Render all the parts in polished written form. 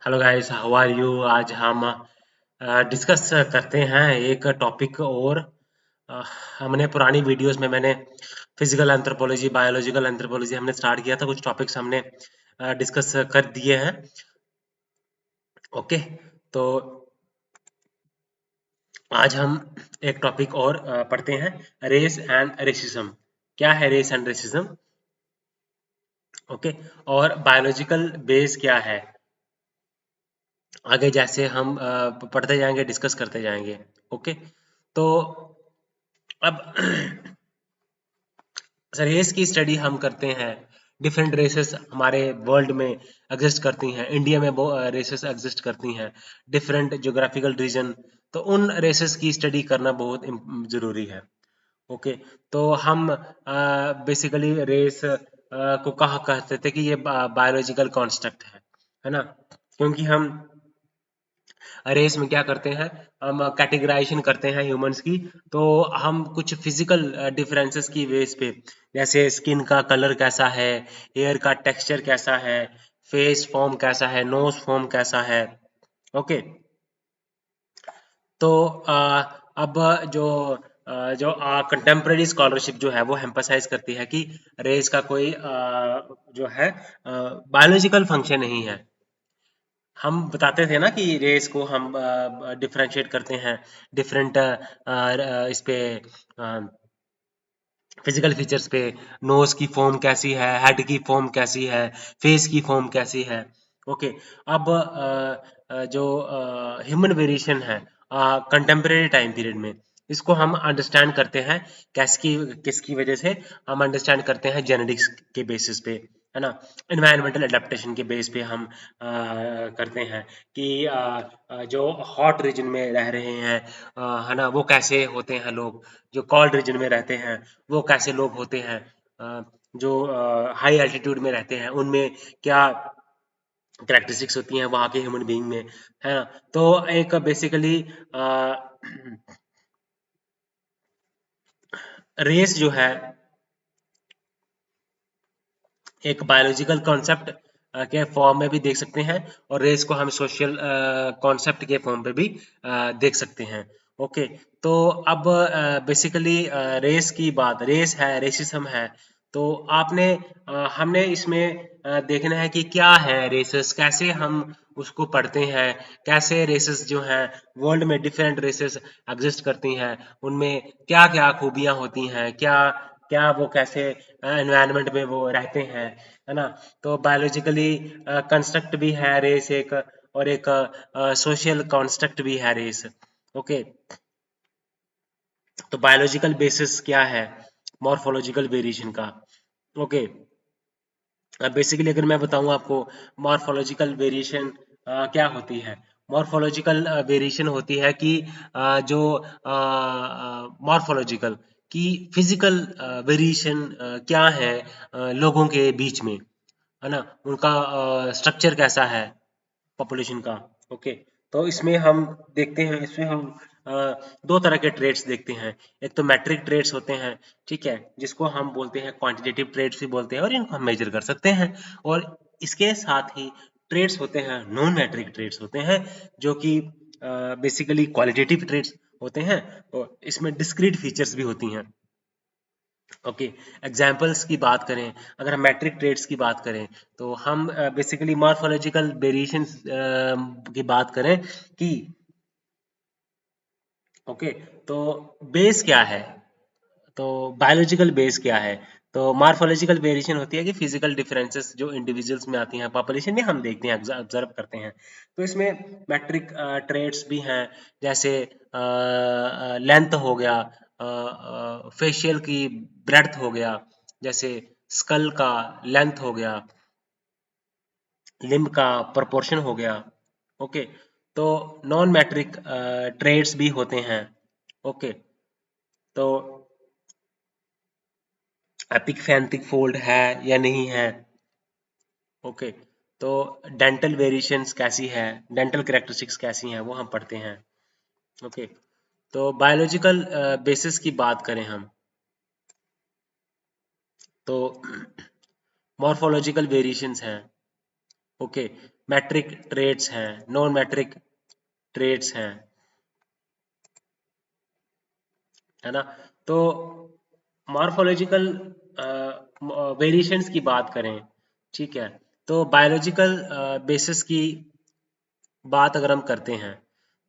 Hello guys, how are you. आज हम discuss करते हैं एक टॉपिक और अ, हमने पुरानी वीडियोस में मैंने फिजिकल एंथ्रोपोलॉजी, बायोलॉजिकल एंथ्रोपोलॉजी हमने स्टार्ट किया था। कुछ टॉपिक्स हमने डिस्कस कर दिए हैं। ओके, तो आज हम एक टॉपिक और पढ़ते हैं, रेस एंड रेसिज्म। क्या है रेस एंड रेसिज्म? ओके, और बायोलॉजिकल बेस क्या है। आगे जैसे हम पढ़ते जाएंगे, डिस्कस करते जाएंगे। ओके, तो अब रेस की स्टडी हम करते हैं। डिफरेंट रेसेस हमारे वर्ल्ड में एग्जिस्ट करती हैं। इंडिया में वो रेसेस एग्जिस्ट करती हैं, डिफरेंट ज्योग्राफिकल रीजन। तो उन रेसेस की स्टडी करना बहुत जरूरी है। ओके, तो हम बेसिकली रेस को कहा कहते थे कि ये बायोलॉजिकल कॉन्स्ट्रक्ट है ना। क्योंकि हम रेस में क्या करते हैं, हम कैटेगराइजेशन करते हैं ह्यूमंस की। तो हम कुछ फिजिकल डिफरेंसेस की बेस पे, जैसे स्किन का कलर कैसा है, हेयर का टेक्सचर कैसा है, फेस फॉर्म कैसा है, नोज फॉर्म कैसा है। ओके, तो अब जो जो कंटेम्प्रेरी स्कॉलरशिप जो है वो एम्फसाइज करती है कि रेस का कोई जो है बायोलॉजिकल फंक्शन नहीं है। हम बताते थे ना कि रेस को हम डिफरेंशिएट करते हैं डिफरेंट इस पे फिजिकल फीचर्स पे। नोज की फॉर्म कैसी है, हेड की फॉर्म कैसी है, फेस की फॉर्म कैसी है। ओके, अब जो ह्यूमन वेरिएशन है कंटेम्प्रेरी टाइम पीरियड में, इसको हम अंडरस्टैंड करते हैं कैसकी किसकी वजह से। हम अंडरस्टैंड करते हैं जेनेटिक्स के बेसिस पे, है ना। एनवायरमेंटल एडेप्टेशन के बेस पे हम करते हैं कि जो हॉट रीजन में रह रहे हैं, है ना, वो कैसे होते हैं लोग। जो कोल्ड रीजन में रहते हैं वो कैसे लोग होते हैं। अ, जो हाई एल्टीट्यूड में रहते हैं उनमें क्या कैरेक्टरिस्टिक्स होती हैं वहाँ के ह्यूमन बीइंग में, है ना। तो एक बेसिकली रेस जो है एक बायोलॉजिकल कॉन्सेप्ट के फॉर्म में भी देख सकते हैं, और रेस को हम सोशल कॉन्सेप्ट के फॉर्म पे भी देख सकते हैं। ओके, तो अब बेसिकली रेस की बात, रेस है, रेसिज्म है। तो आपने हमने इसमें देखना है कि क्या है रेसेस, कैसे हम उसको पढ़ते हैं, कैसे रेसेस जो हैं वर्ल्ड में डिफरेंट रेसेस एग्जिस्ट करती हैं, उनमें क्या क्या खूबियां होती हैं, क्या क्या वो कैसे एनवायरनमेंट में वो रहते हैं, है ना। तो बायोलॉजिकली कंस्ट्रक्ट भी है रेस एक, और एक सोशल कॉन्स्ट्रक्ट भी है रेस। ओके, तो बायोलॉजिकल बेसिस क्या है मॉर्फोलॉजिकल वेरिएशन का। ओके, बेसिकली अगर मैं बताऊं आपको मॉर्फोलॉजिकल वेरिएशन क्या होती है। मॉर्फोलॉजिकल वेरिएशन होती है कि जो मॉर्फोलॉजिकल की फिजिकल वेरिएशन क्या है लोगों के बीच में, है ना। उनका स्ट्रक्चर कैसा है पॉपुलेशन का। ओके, तो इसमें हम देखते हैं, इसमें हम अ, दो तरह के ट्रेड्स देखते हैं। एक तो मैट्रिक ट्रेड्स होते हैं, ठीक है, जिसको हम बोलते हैं क्वांटिटेटिव ट्रेड्स भी बोलते हैं, और इनको हम मेजर कर सकते हैं। और इसके साथ ही ट्रेड्स होते हैं, नॉन मैट्रिक ट्रेड्स होते हैं, जो कि बेसिकली क्वालिटेटिव ट्रेड्स होते हैं, और इसमें डिस्क्रीट फीचर्स भी होती हैं। ओके, एग्जाम्पल्स की बात करें, अगर हम मैट्रिक ट्रेड्स की बात करें, तो हम बेसिकली मॉर्फोलॉजिकल वेरिएशंस की बात करें कि ओके, तो बेस क्या है, तो बायोलॉजिकल बेस क्या है। तो मॉर्फोलॉजिकल वेरिएशन होती है कि फिजिकल डिफरेंसेस जो इंडिविजुअल्स में आती हैं पॉपुलेशन में, हम देखते हैं, ऑब्जर्व करते हैं। तो इसमें मैट्रिक ट्रेड्स भी हैं, जैसे लेंथ हो गया, फेशियल की ब्रेड्थ हो गया, जैसे स्कल का लेंथ हो गया, लिम्ब का प्रोपोर्शन हो गया। ओके, तो नॉन मैट्रिक ट्रेड्स भी होते हैं। ओके, तो एपिक फोल्ड है या नहीं है। ओके, तो डेंटल वेरिएशंस कैसी है, डेंटल कैरेक्टरिस्टिक्स कैसी हैं, वो हम पढ़ते हैं। ओके, तो बायोलॉजिकल बेसिस की बात करें हम, तो मॉर्फोलॉजिकल वेरिएशंस हैं। ओके, मैट्रिक ट्रेट्स हैं, नॉन मैट्रिक ट्रेट्स हैं, है ना। तो मॉर्फोलॉजिकल वेरिएशंस की बात करें, ठीक है, तो बायोलॉजिकल बेसिस की बात अगर हम करते हैं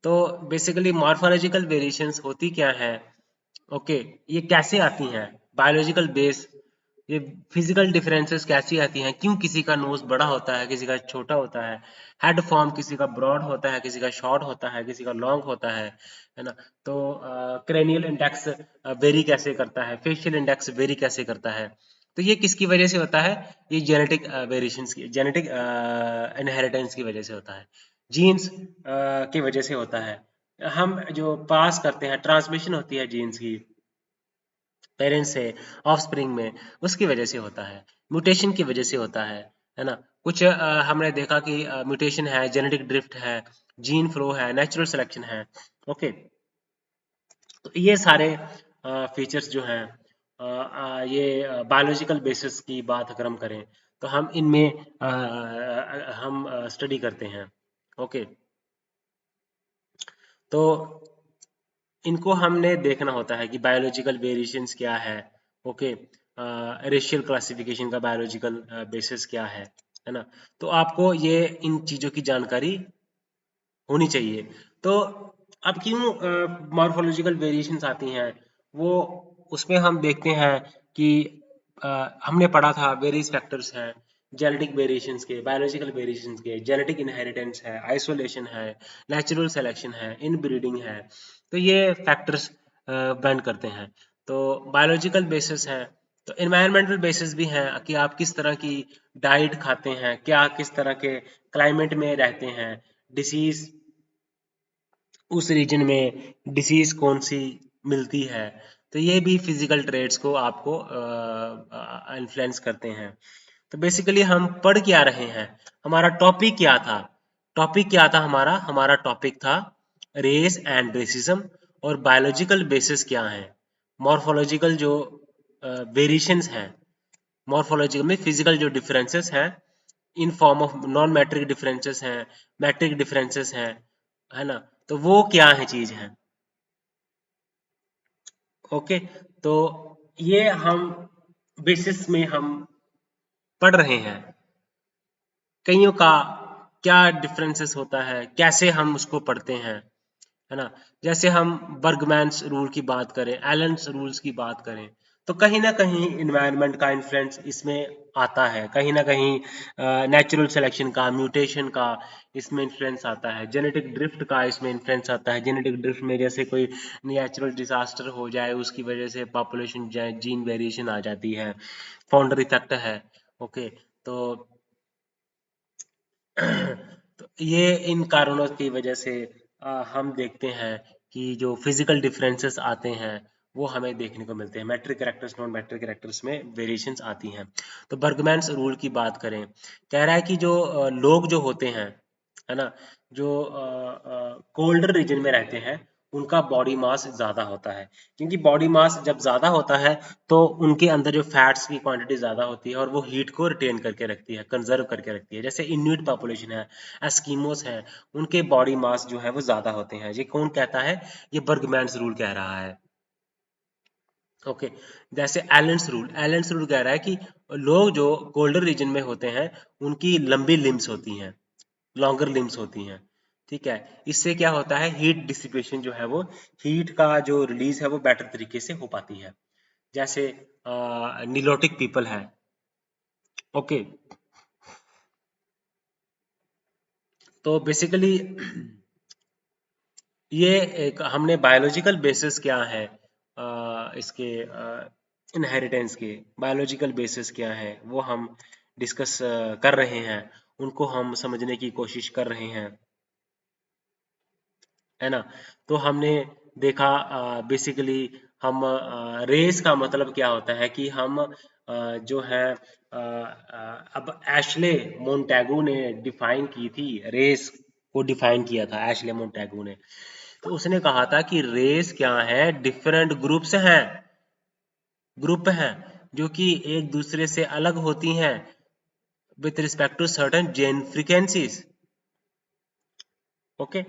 तो बेसिकली मॉर्फोलॉजिकल वेरिएशंस होती क्या है, ओके, ये कैसे आती हैं, बायोलॉजिकल बेस, ये फिजिकल डिफरेंसेस कैसी आती हैं, क्यों किसी का नोज बड़ा होता है, किसी का छोटा होता है, हेड फॉर्म किसी का ब्रॉड होता है, किसी का शॉर्ट होता है, किसी का लॉन्ग होता है ना। तो क्रेनियल इंडेक्स वेरी कैसे करता है, फेशियल इंडेक्स वेरी कैसे करता है, तो ये किसकी वजह से होता है, ये जेनेटिक वेरिएशंस की, जेनेटिक इनहेरिटेंस की वजह से होता है, जीन्स की वजह से होता है, हम जो पास करते हैं, ट्रांसमिशन होती है जीन्स की पेरेंट्स से ऑफस्प्रिंग में, उसकी वजह से होता है, म्यूटेशन की वजह से होता है ना। कुछ हमने देखा कि म्यूटेशन है, जेनेटिक ड्रिफ्ट है, जीन फ्लो है, नेचुरल सिलेक्शन है, ओके। तो ये सारे फीचर्स जो हैं, ये बायोलॉजिकल बेसिस की बात अगर हम करें तो हम इनमें हम स्टडी करते हैं, ओके। तो इनको हमने देखना होता है कि बायोलॉजिकल वेरिएशंस क्या है, ओके, रेशियल क्लासिफिकेशन का बायोलॉजिकल बेसिस क्या है ना। तो आपको ये इन चीज़ों की जानकारी होनी चाहिए। तो अब क्यों मॉर्फोलॉजिकल वेरिएशंस आती हैं, वो उसमें हम देखते हैं कि हमने पढ़ा था वेरियस फैक्टर्स हैं, जेनेटिक वेरिएशंस के, बायोलॉजिकल वेरिएशंस के, जेनेटिक इनहेरिटेंस है, आइसोलेशन है, नेचुरल सिलेक्शन है, इनब्रीडिंग है, तो ये फैक्टर्स बैंड करते हैं। तो बायोलॉजिकल बेसिस है, तो इन्वायरमेंटल बेसिस भी हैं कि आप किस तरह की डाइट खाते हैं, क्या किस तरह के क्लाइमेट में रहते हैं, डिसीज उस रीजन में डिसीज कौन सी मिलती है, तो ये भी फिजिकल ट्रेड्स को आपको इन्फ्लुएंस करते हैं। तो बेसिकली हम पढ़ क्या रहे हैं, हमारा टॉपिक क्या था, टॉपिक क्या था हमारा, हमारा टॉपिक था रेस एंड रेसिज्म, और बायोलॉजिकल बेसिस क्या है, मॉर्फोलॉजिकल जो वेरिएशंस हैं, मॉर्फोलॉजिकल में फिजिकल जो डिफरेंसेस हैं in form of non metric differences हैं, मैट्रिक डिफरेंसेस हैं, है ना, तो वो क्या है चीज है, ओके। तो ये हम बेसिस में हम पढ़ रहे हैं, कईयों का क्या डिफरेंसेस होता है, कैसे हम उसको पढ़ते हैं, है ना। जैसे हम बर्गमैन्स रूल की बात करें, एलन्स रूल्स की बात करें, तो कहीं ना कहीं इन्वायरमेंट का इन्फ्लुएंस इसमें आता है, कहीं ना कहीं नेचुरल सिलेक्शन का, म्यूटेशन का इसमें इन्फ्लुएंस आता है, जेनेटिक ड्रिफ्ट का इसमें इन्फ्लुएंस आता है। जेनेटिक ड्रिफ्ट में जैसे कोई नेचुरल डिजास्टर हो जाए, उसकी वजह से पॉपुलेशन जीन वेरिएशन आ जाती है, फाउंडर इफेक्ट है, ओके। तो तो ये इन कारणों की वजह से हम देखते हैं कि जो फिजिकल डिफरेंसेस आते हैं वो हमें देखने को मिलते हैं, metric characters non metric characters में वेरिएशंस आती हैं। तो बर्गमैन्स रूल की बात करें, कह रहा है कि जो लोग जो होते हैं, है ना, जो कोल्डर रीजन में रहते हैं उनका बॉडी मास ज्यादा होता है, क्योंकि बॉडी मास जब ज्यादा होता है तो उनके अंदर जो फैट्स की क्वांटिटी ज्यादा होती है और वो हीट को रिटेन करके रखती है, कंजर्व करके रखती है। जैसे इन्यूट पॉपुलेशन है, एस्कीमोस है, उनके बॉडी मास जो है वो ज्यादा होते हैं। ये कौन कहता है, ये बर्गमैन्स रूल कह रहा है, ओके। जैसे एलेंस रूल कह रहा है कि लोग जो कोल्डर रीजन में होते हैं उनकी लंबी लिम्स होती हैं, लॉन्गर लिम्स होती हैं, ठीक है। इससे क्या होता है, हीट डिसिपेशन जो है वो, हीट का जो रिलीज है वो बेटर तरीके से हो पाती है। जैसे निलोटिक पीपल है, ओके। तो बेसिकली ये एक हमने बायोलॉजिकल बेसिस क्या है, इसके इनहेरिटेंस के बायोलॉजिकल बेसिस क्या है वो हम डिस्कस कर रहे हैं, उनको हम समझने की कोशिश कर रहे हैं, है ना। तो हमने देखा बेसिकली हम रेस का मतलब क्या होता है कि हम जो है अब एशले मोन्टेगू ने डिफाइन की थी, रेस को डिफाइन किया था एशले मोन्टेगू ने। तो उसने कहा था कि रेस क्या है, डिफरेंट ग्रुप्स हैं, ग्रुप हैं जो कि एक दूसरे से अलग होती हैं with respect to certain gene frequencies, okay,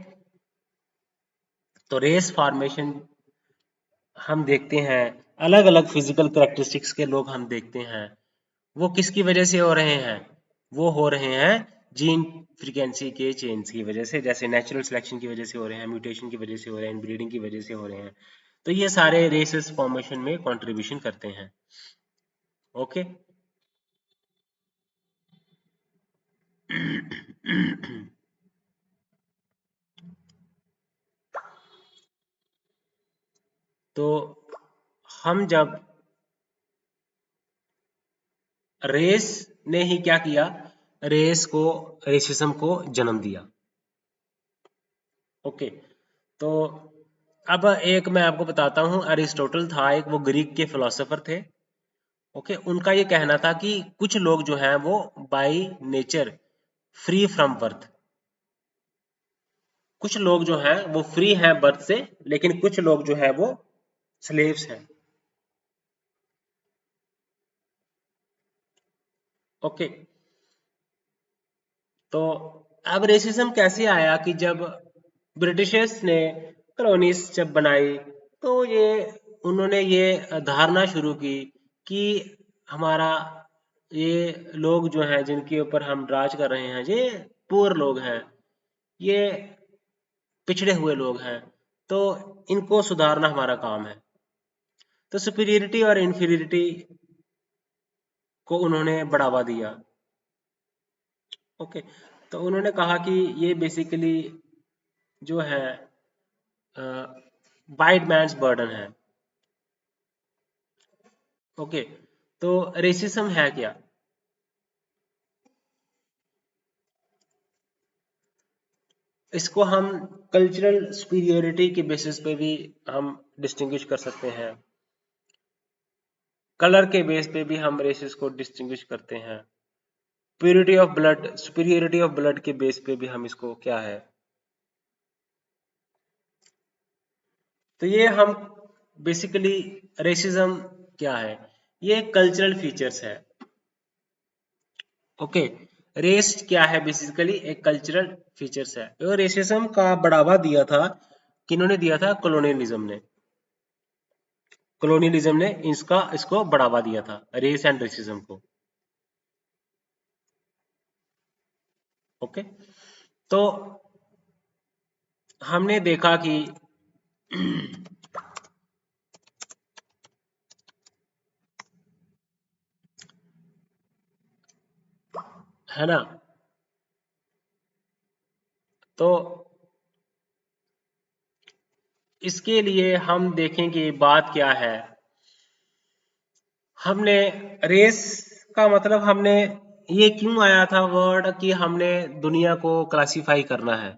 तो रेस फॉर्मेशन हम देखते हैं, अलग अलग फिजिकल कैरेक्टरिस्टिक्स के लोग हम देखते हैं, वो किसकी वजह से हो रहे हैं? वो हो रहे हैं जीन फ्रीक्वेंसी के चेंज की वजह से, जैसे नेचुरल सिलेक्शन की वजह से हो रहे हैं, म्यूटेशन की वजह से हो रहे हैं, ब्रीडिंग की वजह से हो रहे हैं। तो ये सारे रेसेस फॉर्मेशन में कंट्रीब्यूशन करते हैं। ओके। तो हम जब रेस ने ही क्या किया, रेस को, रेसिज्म को जन्म दिया। ओके, तो अब एक मैं आपको बताता हूँ, अरिस्टोटल था एक, वो ग्रीक के फिलोसोफर थे। ओके, उनका ये कहना था कि कुछ लोग जो हैं वो by nature free from birth, कुछ लोग जो हैं वो फ्री हैं बर्थ से, लेकिन कुछ लोग जो है वो स्लेव्स हैं। ओके, तो अब रेसिज्म कैसे आया कि जब ब्रिटिशर्स ने कॉलोनीज जब बनाई, तो ये उन्होंने ये धारणा शुरू की कि हमारा ये लोग जो हैं जिनके ऊपर हम राज कर रहे हैं, ये पुअर लोग हैं, ये पिछड़े हुए लोग हैं, तो इनको सुधारना हमारा काम है। तो सुपीरियरिटी और इंफीरियरिटी को उन्होंने बढ़ावा दिया। ओके, तो उन्होंने कहा कि ये बेसिकली जो है वाइट मैन्स बर्डन है। ओके, तो रेसिज्म है क्या? इसको हम कल्चरल सुपीरियरिटी के बेसिस पे भी हम डिस्टिंग्विश कर सकते हैं, कलर के बेस पे भी हम रेसिस को डिस्टिंग्विश करते हैं, purity of blood, superiority of blood के बेस पे भी हम इसको क्या है। तो ये हम बेसिकली रेसिज्म क्या है, ये कल्चरल फीचर्स है। ओके, रेस क्या है, बेसिकली एक कल्चरल फीचर्स है। तो रेसिज्म का बढ़ावा दिया था, किन्होंने दिया था? कॉलोनियलिज्म ने। कॉलोनियलिज्म ने इसको बढ़ावा दिया था, रेस एंड रेसिज्म को। ओके, तो हमने देखा कि है ना, तो इसके लिए हम देखें कि बात क्या है। हमने रेस का मतलब, हमने ये क्यों आया था वर्ड कि हमने दुनिया को क्लासिफाई करना है।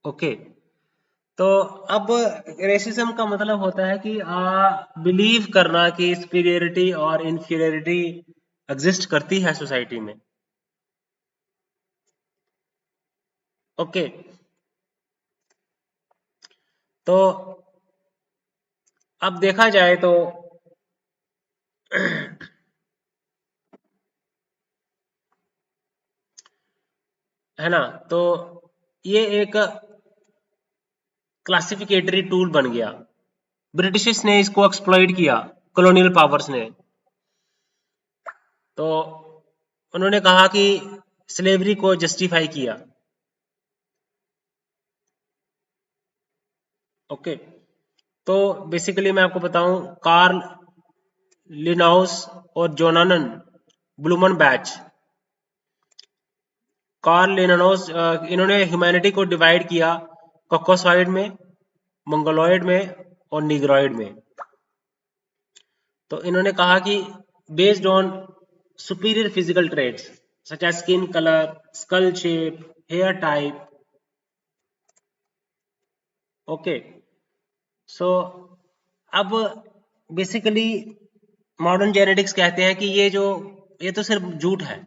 ओके, तो अब रेसिज्म का मतलब होता है कि बिलीव करना कि सुपीरियरिटी और इन्फीरियरिटी एग्जिस्ट करती है सोसाइटी में। ओके, तो अब देखा जाए तो है ना, तो ये एक क्लासिफिकेटरी टूल बन गया। ब्रिटिशर्स ने इसको एक्सप्लॉइट किया, कॉलोनियल पावर्स ने। तो उन्होंने कहा कि स्लेवरी को जस्टिफाई किया। ओके, तो बेसिकली मैं आपको बताऊं, कार्ल लिनाउस और जोनानन ब्लूमन बैच, कार्ल लिनाउस, इन्होंने ह्यूमैनिटी को डिवाइड किया कॉकोसॉइड में, मंगोलॉइड में और निग्रॉइड में। तो इन्होंने कहा कि based on superior physical traits such as skin colour, skull shape, hair type. Okay, so अब बेसिकली मॉडर्न जेनेटिक्स कहते हैं कि ये तो सिर्फ झूठ है।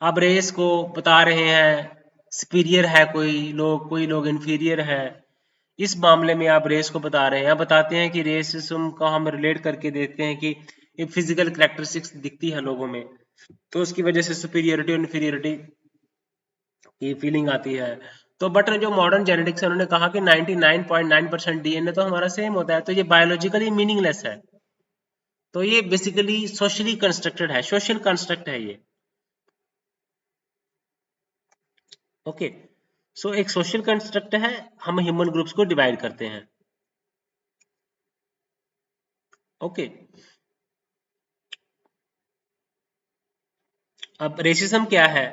आप रेस को बता रहे हैं सुपीरियर है, कोई लोग इंफीरियर है, इस मामले में आप रेस को बता रहे हैं। आप बताते हैं कि रेसिज्म को हम रिलेट करके देखते हैं कि ये फिजिकल करेक्टरिस्टिक्स दिखती है लोगों में, तो उसकी वजह से सुपीरियरिटी और इन्फीरियरिटी ये फीलिंग आती है। तो बट जो मॉडर्न जेनेटिक्स है उन्होंने कहा कि 99.9% डीएनए तो हमारा सेम होता है, तो ये बायोलॉजिकली मीनिंगलेस है। तो ये बेसिकली सोशली कंस्ट्रक्टेड है, सोशल कंस्ट्रक्ट है ये। ओके, सो एक सोशल कंस्ट्रक्ट है, हम ह्यूमन ग्रुप्स को डिवाइड करते हैं। ओके, अब रेसिज्म क्या है?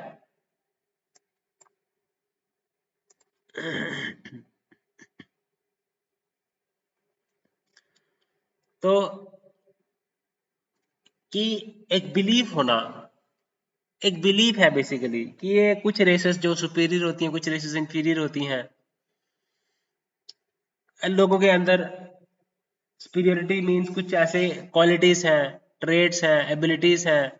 तो कि एक बिलीफ होना, एक बिलीफ है बेसिकली कि ये कुछ रेसेस जो सुपीरियर होती हैं, कुछ रेसेस इंफीरियर होती हैं, लोगों के अंदर सुपीरियरिटी मीन्स कुछ ऐसे क्वालिटीज हैं, ट्रेड्स हैं, एबिलिटीज हैं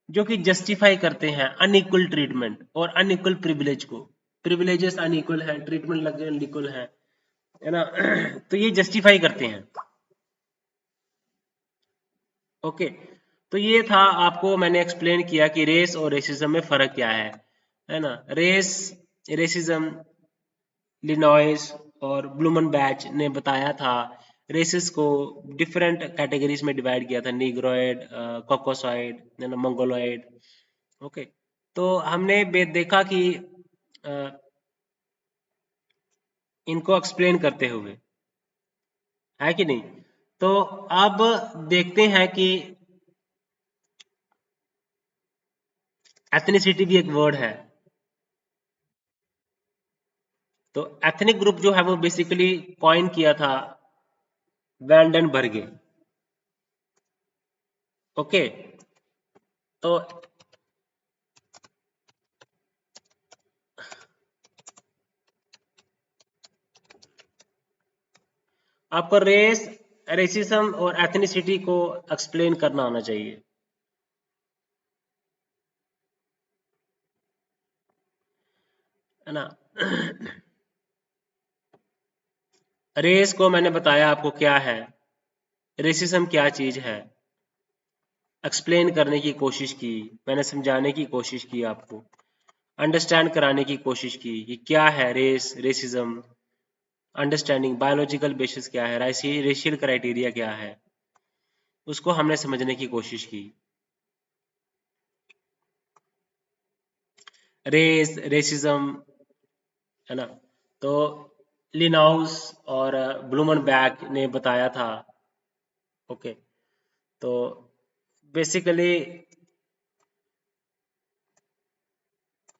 जो कि जस्टिफाई करते हैं अनइक्वल ट्रीटमेंट और अनइक्वल प्रिविलेज को। प्रिविलेजेस अनइक्वल है, ट्रीटमेंट लगे अनइक्वल है ना। तो ये जस्टिफाई करते हैं। ओके, तो ये था, आपको मैंने एक्सप्लेन किया कि रेस और रेसिज्म में फर्क क्या है ना। रेसिज्म लिनॉइस और ब्लूमनबैच ने बताया था, रेसेस को डिफरेंट कैटेगरीज में डिवाइड किया था, नीग्रोइड, कॉकोसॉइड, मंगोलॉइड। ओके, तो हमने देखा कि अ, इनको एक्सप्लेन करते हुए, है कि नहीं। तो अब देखते हैं कि एथनिसिटी भी एक वर्ड है। तो एथनिक ग्रुप जो है वो बेसिकली कॉइन किया था वैंडनबर्गे। ओके, तो आपको रेसिज्म और एथनिसिटी को एक्सप्लेन करना आना चाहिए, है ना। रेस को मैंने बताया आपको क्या है, रेसिज्म क्या चीज है, एक्सप्लेन करने की कोशिश की, मैंने समझाने की कोशिश की, आपको अंडरस्टैंड कराने की कोशिश की कि क्या है रेसिज्म, अंडरस्टैंडिंग बायोलॉजिकल बेसिस क्या है, रेशियल क्राइटेरिया क्या है, उसको हमने समझने की कोशिश की। रेसिज्म, है ना। तो लिनाउस और ब्लूमनबैक ने बताया था। ओके, तो बेसिकली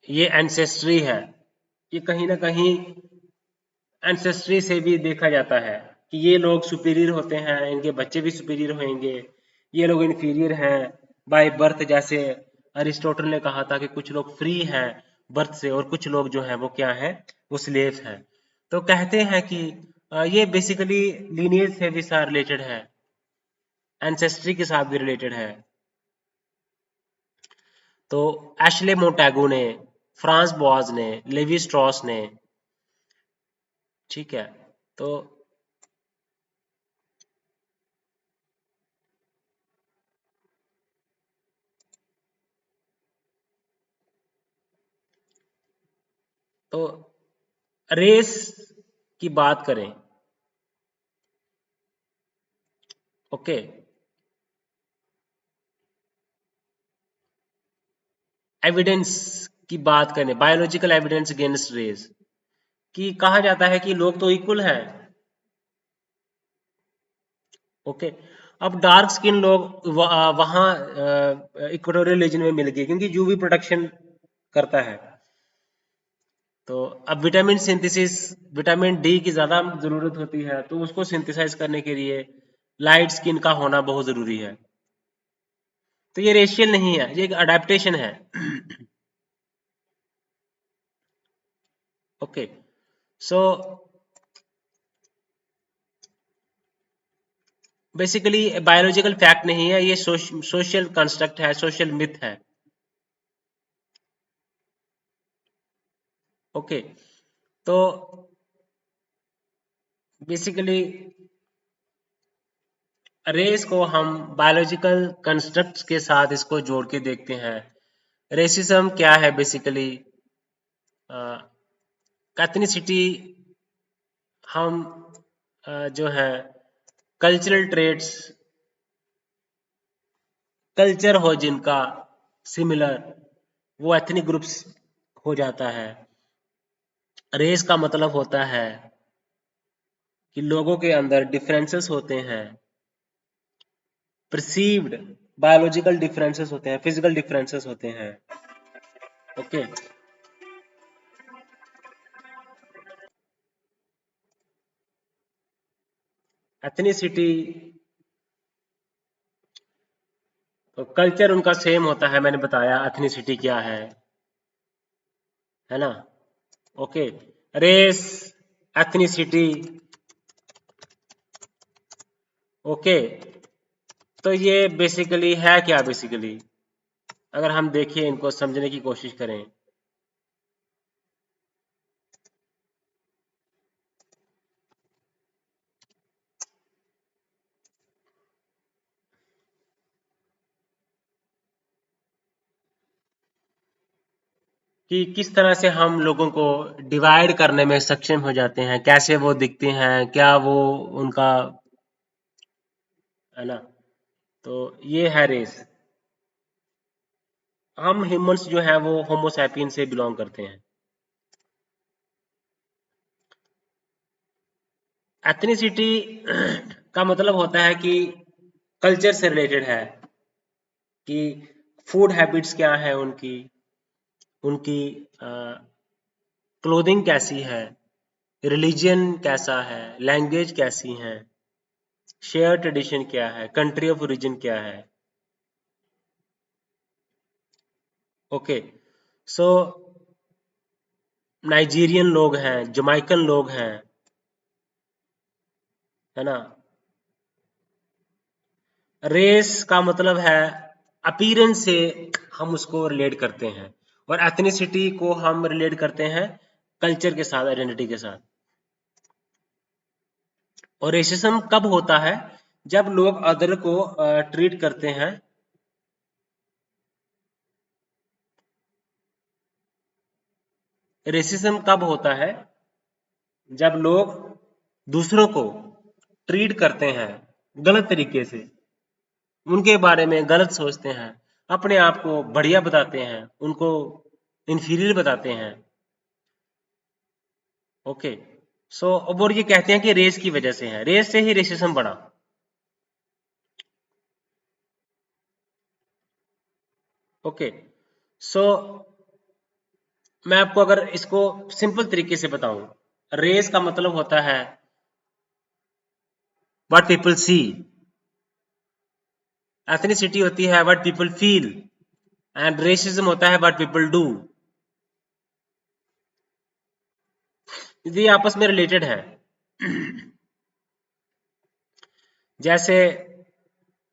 ये एंसेस्ट्री है, ये कहीं ना कहीं एंसेस्ट्री से भी देखा जाता है कि ये लोग सुपीरियर होते हैं, इनके बच्चे भी सुपीरियर होंगे, ये लोग इन्फीरियर हैं बाय बर्थ। जैसे अरिस्टोटल ने कहा था कि कुछ लोग फ्री हैं बर्थ से और कुछ लोग जो हैं वो क्या हैं, वो स्लेव हैं। तो कहते हैं कि ये बेसिकली लीनियज से भी सा रिलेटेड है, एंसेस्ट्री के साथ भी रिलेटेड है। तो एशले मोंटेगू ने, फ्रांस बॉज ने, लेवी स्ट्रॉस ने, ठीक है। तो तो रेस की बात करें, ओके, एविडेंस की बात करें, बायोलॉजिकल एविडेंस अगेंस्ट रेस, कि कहा जाता है कि लोग तो इक्वल हैं। ओके, अब डार्क स्किन लोग वहां इक्वेटोरियल रीजन में मिल गए क्योंकि यूवी प्रोटेक्शन करता है। तो अब विटामिन सिंथेसिस, विटामिन डी की ज्यादा जरूरत होती है, तो उसको सिंथेसाइज करने के लिए लाइट स्किन का होना बहुत जरूरी है। तो ये रेशियल नहीं है, ये एक अडेप्टेशन है। Okay, so basically biological fact नहीं है, ये सोशल कंस्ट्रक्ट है, सोशल मिथ है। ओके, तो बेसिकली रेस को हम बायोलॉजिकल कंस्ट्रक्ट्स के साथ इसको जोड़ के देखते हैं। रेसिज्म क्या है बेसिकली, एथनिसिटी हम जो है कल्चरल ट्रेड्स, कल्चर हो जिनका सिमिलर, वो एथनिक ग्रुप्स हो जाता है। रेस का मतलब होता है कि लोगों के अंदर डिफरेंसेस होते हैं, परसीव्ड बायोलॉजिकल डिफरेंसेस होते हैं, फिजिकल डिफरेंसेस होते हैं। ओके, एथनिसिटी तो कल्चर उनका सेम होता है, मैंने बताया एथनिसिटी क्या है ना। ओके, रेस, एथनिसिटी, ओके, तो ये बेसिकली है क्या? बेसिकली अगर हम देखिए, इनको समझने की कोशिश करें, कि किस तरह से हम लोगों को डिवाइड करने में सक्षम हो जाते हैं, कैसे वो दिखते हैं, क्या वो उनका, है ना। तो ये है रेस। हम ह्यूमंस जो है वो होमोसैपियन से बिलोंग करते हैं। एथनिसिटी का मतलब होता है कि कल्चर से रिलेटेड है, कि फूड हैबिट्स क्या है उनकी, उनकी क्लोथिंग कैसी है, रिलीजन कैसा है, लैंग्वेज कैसी है, शेयर ट्रेडिशन क्या है, कंट्री ऑफ ओरिजिन क्या है। ओके, सो नाइजीरियन लोग हैं, जमाइकन लोग हैं, है ना। रेस का मतलब है अपीयरेंस से हम उसको रिलेट करते हैं, और एथनिसिटी को हम रिलेट करते हैं कल्चर के साथ, आइडेंटिटी के साथ। और रेसिज्म कब होता है? जब लोग अदर को ट्रीट करते हैं, रेसिज्म कब होता है? जब लोग दूसरों को ट्रीट करते हैं गलत तरीके से, उनके बारे में गलत सोचते हैं, अपने आप को बढ़िया बताते हैं, उनको इंफीरियर बताते हैं। ओके, सो अब और ये कहते हैं कि रेस की वजह से है, रेस से ही रेसिज्म बढ़ा। ओके, सो मैं आपको अगर इसको सिंपल तरीके से बताऊं, रेस का मतलब होता है व्हाट पीपल सी, एथनिसिटी होती है what people feel, and racism होता है व्हाट पीपल डू। ये आपस में रिलेटेड है। जैसे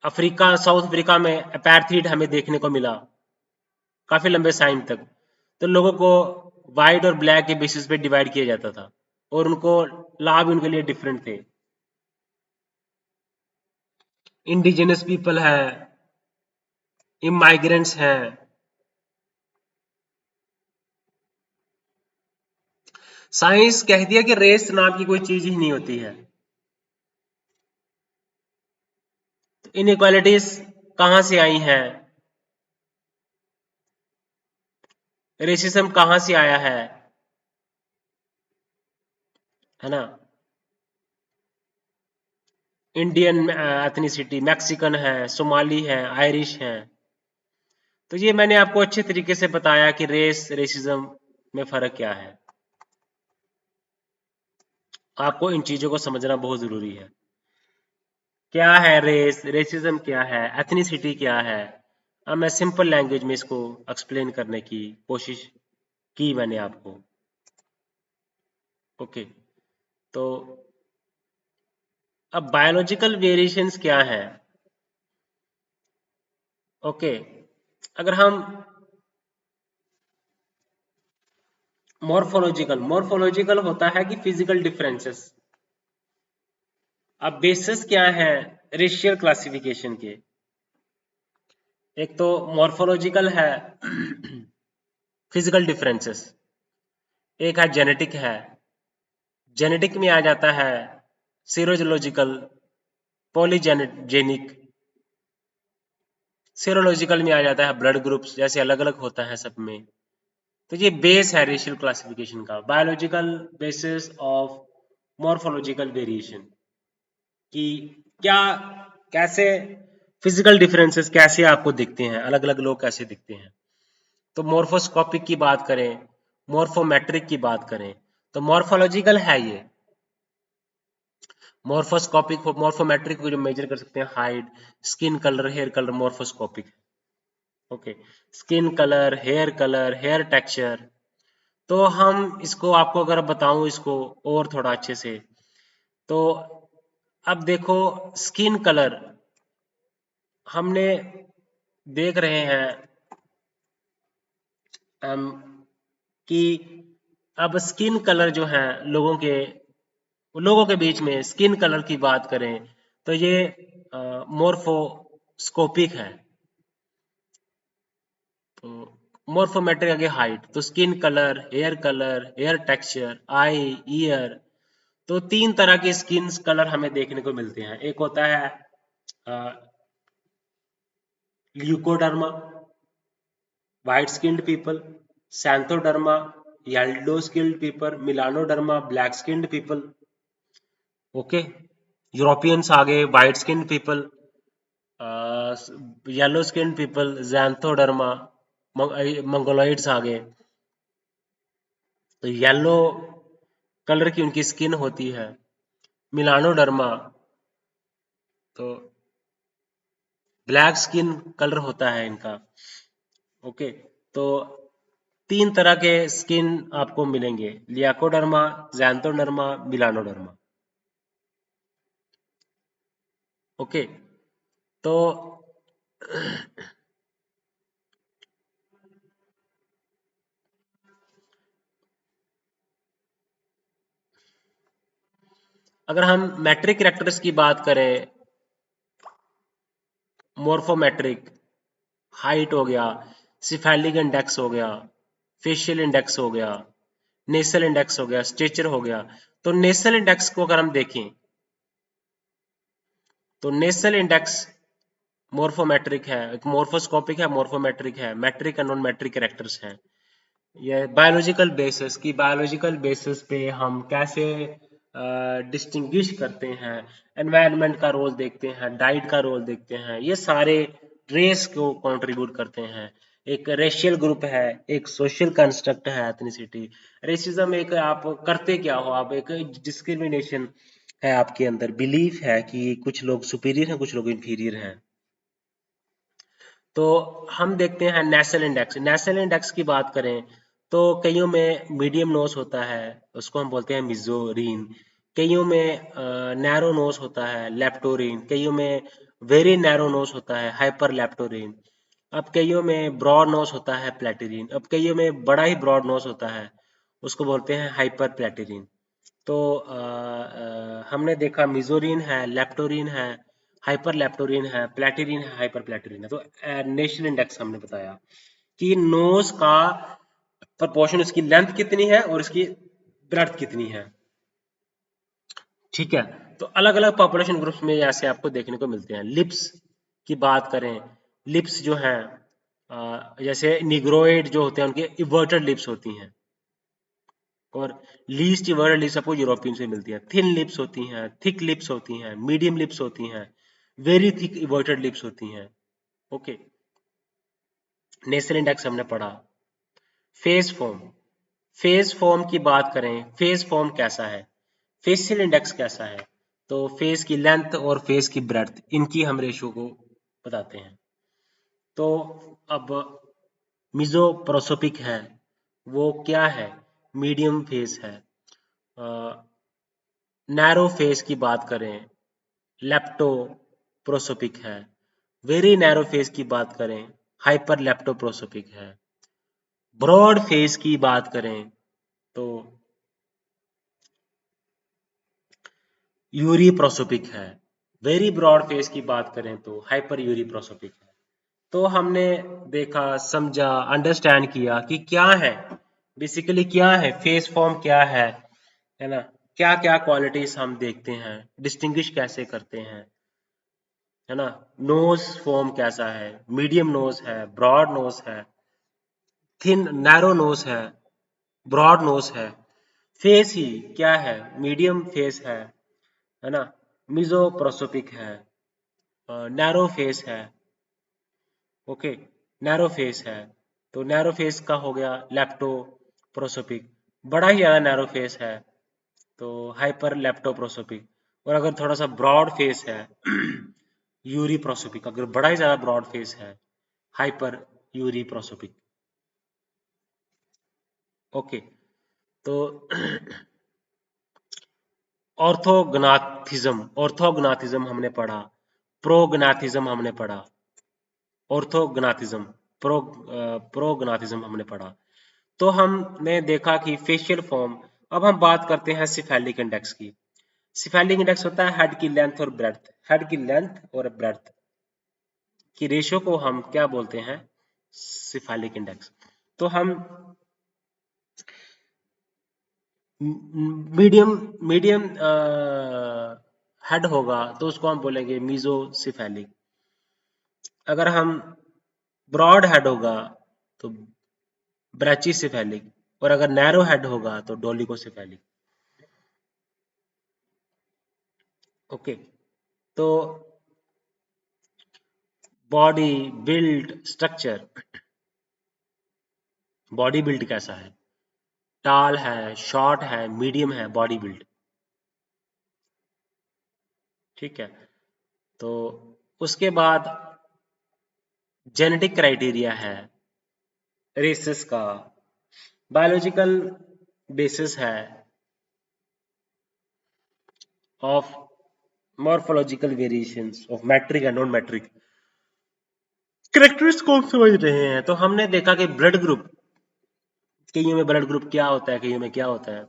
अफ्रीका, साउथ अफ्रीका में अपार्थाइड हमें देखने को मिला काफी लंबे टाइम तक। तो लोगों को व्हाइट और ब्लैक के बेसिस पे डिवाइड किया जाता था, और उनको लाभ उनके लिए डिफरेंट थे। इंडिजिनस पीपल है, इमाइग्रेंट्स हैं। साइंस कहती है कि रेस नाम की कोई चीज ही नहीं होती है। इनइक्वालिटीज कहां से आई हैं? रेसिज्म कहां से आया है ना। इंडियन एथनिसिटी, मैक्सिकन है, सोमाली है, आयरिश है। तो ये मैंने आपको अच्छे तरीके से बताया कि रेस, रेसिज्म में फर्क क्या है। आपको इन चीजों को समझना बहुत जरूरी है। क्या है रेस, रेसिज्म क्या है, एथनिसिटी क्या है। अब मैं सिंपल लैंग्वेज में इसको एक्सप्लेन करने की कोशिश की मैंने आपको। ओके, तो अब बायोलॉजिकल वेरिएशंस क्या है? ओके, अगर हम मॉर्फोलॉजिकल, मॉर्फोलॉजिकल होता है कि फिजिकल डिफरेंसेस। अब बेसिस क्या है रेशियल क्लासिफिकेशन के? एक तो मॉर्फोलॉजिकल है फिजिकल डिफरेंसेस, एक है जेनेटिक है, जेनेटिक में आ जाता है सीरोलॉजिकल, पॉलीजेनिक, सीरोलॉजिकल में आ जाता है ब्लड ग्रुप्स, जैसे अलग अलग होता है सब में। तो ये बेस है रेशियल क्लासिफिकेशन का, biological basis of morphological variation, कि क्या, कैसे फिजिकल डिफरेंसेस कैसे आपको दिखते हैं, अलग अलग लोग कैसे दिखते हैं। तो मॉर्फोस्कोपिक की बात करें, मॉर्फोमेट्रिक की बात करें, तो मॉर्फोलॉजिकल है ये। मॉर्फोस्कोपिक, मॉर्फोमेट्रिक को जो मेजर कर सकते हैं height, skin colour, hair colour, morphoscopic. Okay, skin colour, hair texture. तो हम इसको आपको अगर बताऊं इसको और थोड़ा अच्छे से, तो अब देखो स्किन कलर हमने देख रहे हैं कि अब स्किन कलर जो है लोगों के बीच में स्किन कलर की बात करें तो ये मोर्फोस्कोपिक है। तो मोर्फोमेट्रिक आगे हाइट, तो स्किन कलर, हेयर टेक्सचर, आई, ईयर। तो तीन तरह के स्किन कलर हमें देखने को मिलते हैं। एक होता है leucoderma, white skinned people, xanthoderma, yellow skinned people, melanoderma, black skinned people. Okay, Europeans आ गए, white skinned people, yellow skinned people, xanthoderma, Mongoloids आ गए। तो येलो कलर की उनकी स्किन होती है। मिलानोडर्मा, तो ब्लैक स्किन कलर होता है इनका। ओके, तो तीन तरह के स्किन आपको मिलेंगे, लियाकोडर्मा, जैंथोडर्मा, मिलानोडर्मा। ओके, तो अगर हम मैट्रिक कैरेक्टर्स की बात करें, मोर्फोमेट्रिक, हाइट हो गया, सिफेलिक इंडेक्स हो गया, फेशियल इंडेक्स हो गया, नेसल इंडेक्स हो गया, स्टेचर हो गया। तो नेसल इंडेक्स को अगर हम देखें तो नेसल इंडेक्स मोर्फोमेट्रिक है, एक मोर्फोस्कोपिक है, मोर्फोमेट्रिक है, metric and non metric characters हैं। ये बायोलॉजिकल बेसिस की, बायोलॉजिकल बेसिस पे हम कैसे डिस्टिंग्विश करते हैं, एनवायरनमेंट का रोल देखते हैं, डाइट का रोल देखते हैं, ये सारे रेस को कंट्रीब्यूट करते हैं। एक रेशियल ग्रुप है, एक सोशल कंस्ट्रक्ट है एथनिसिटी। रेसिज्म एक आप करते क्या हो, आप एक डिस्क्रिमिनेशन है आपके अंदर, बिलीफ है कि कुछ लोग सुपीरियर हैं, कुछ लोग इंफीरियर हैं। तो हम देखते हैं नेशनल इंडेक्स, नेशनल इंडेक्स की बात करें तो कईयों में मीडियम नोस होता है, उसको हम बोलते हैं मिजोरिन। कईयों में नैरो नोस होता है, लेप्टोरिन। कईयों में वेरी नैरो नोस होता है, हाइपर लेप्टोरिन। अब कईयों में ब्रॉड नोस होता है, प्लेटिरिन। अब कईयों में बड़ा ही ब्रॉड नोस होता है, उसको बोलते हैं हाइपर प्लेटिरिन। तो हमने देखा मिजोरिन है, लेप्टोरिन है, हाइपर लेप्टोरिन है, प्लेटिरिन है, हाइपर प्लेटिरिन है। तो नेशनल इंडेक्स हमने बताया कि नोज का प्रपोर्शन, इसकी लेंथ कितनी है और इसकी ब्रेड्थ कितनी है। ठीक है, तो अलग अलग पॉपुलेशन ग्रुप्स में ऐसे आपको देखने को मिलते हैं। लिप्स की बात करें, लिप्स जो हैं जैसे निग्रोइड जो होते हैं उनके इवर्टेड लिप्स होती हैं, और लीस्ट वर्ड लिप्स आपको यूरोपियन से मिलती है। थिन लिप्स होती हैं, थिक लिप्स होती हैं, मीडियम लिप्स होती हैं, वेरी थिक इवर्टेड लिप्स होती हैं। ओके, नेशनल इंडेक्स हमने पढ़ा। फेस फॉर्म, फेस फॉर्म की बात करें, फेस फॉर्म कैसा है, फेशियल इंडेक्स कैसा है, तो फेस की लेंथ और फेस की ब्रेड्थ, इनकी हम रेशो को बताते हैं। तो अब मिजोप्रोसोपिक है, वो क्या है, मीडियम फेस है। नैरो फेस की बात करें, लेप्टोप्रोसोपिक है। वेरी नैरो फेस की बात करें, हाइपर लेप्टोप्रोसोपिक है। ब्रॉड फेस की बात करें तो यूरिप्रोसोपिक है। वेरी ब्रॉड फेस की बात करें तो हाइपर यूरिप्रोसोपिक है। तो हमने देखा, समझा, अंडरस्टैंड किया कि क्या है बेसिकली क्या है फेस फॉर्म, क्या है ना, क्या क्या क्वालिटीज हम देखते हैं, डिस्टिंग्विश कैसे करते हैं, है ना। नोज फॉर्म कैसा है, मीडियम नोज है, ब्रॉड नोज है, थिन नैरो नोज है, ब्रॉड नोज है। फेस ही क्या है, मीडियम फेस है ना, मिजोप्रोसोपिक है, नैरो फेस है। ओके, नैरो फेस है, तो नैरो फेस का हो गया लेप्टोप्रोसोपिक। बड़ा ही ज्यादा नैरो फेस है तो हाइपर लेप्टोप्रोसोपिक। और अगर थोड़ा सा ब्रॉड फेस है यूरिप्रोसोपिक। अगर बड़ा ही ज्यादा ब्रॉड फेस है हाइपर यूरिप्रोसोपिक। ओके, तो ऑर्थोग्नाथिज्म हमने पढ़ा, प्रोग्नाथिज्म हमने पढ़ा, ऑर्थोग्नाथिज्म, प्रोग्नाथिज्म हमने पढ़ा। तो हमने देखा कि फेशियल फॉर्म। अब हम बात करते हैं सिफेलिक इंडेक्स की। सिफेलिक इंडेक्स होता है हेड की लेंथ और ब्रेड्थ, हेड की लेंथ और ब्रेड्थ की रेशियो को हम क्या बोलते हैं, सिफेलिक इंडेक्स। तो हम मीडियम मीडियम हेड होगा तो उसको हम बोलेंगे मीजोसिफेलिक। अगर हम ब्रॉड हेड होगा तो ब्रैचिसिफेलिक, और अगर नैरो हेड होगा तो डोलिगोसिफेलिक। ओके, तो body build structure, body build कैसा है, टाल है, शॉर्ट है, मीडियम है, बॉडी बिल्ड। ठीक है, तो उसके बाद जेनेटिक क्राइटेरिया है रेसेस का, बायोलॉजिकल बेसिस है of morphological variations of metric and non metric. Characteristics को हम समझ रहे हैं, तो हमने देखा कि ब्लड ग्रुप, कईयों में ब्लड ग्रुप क्या होता है, कईयों में क्या होता है।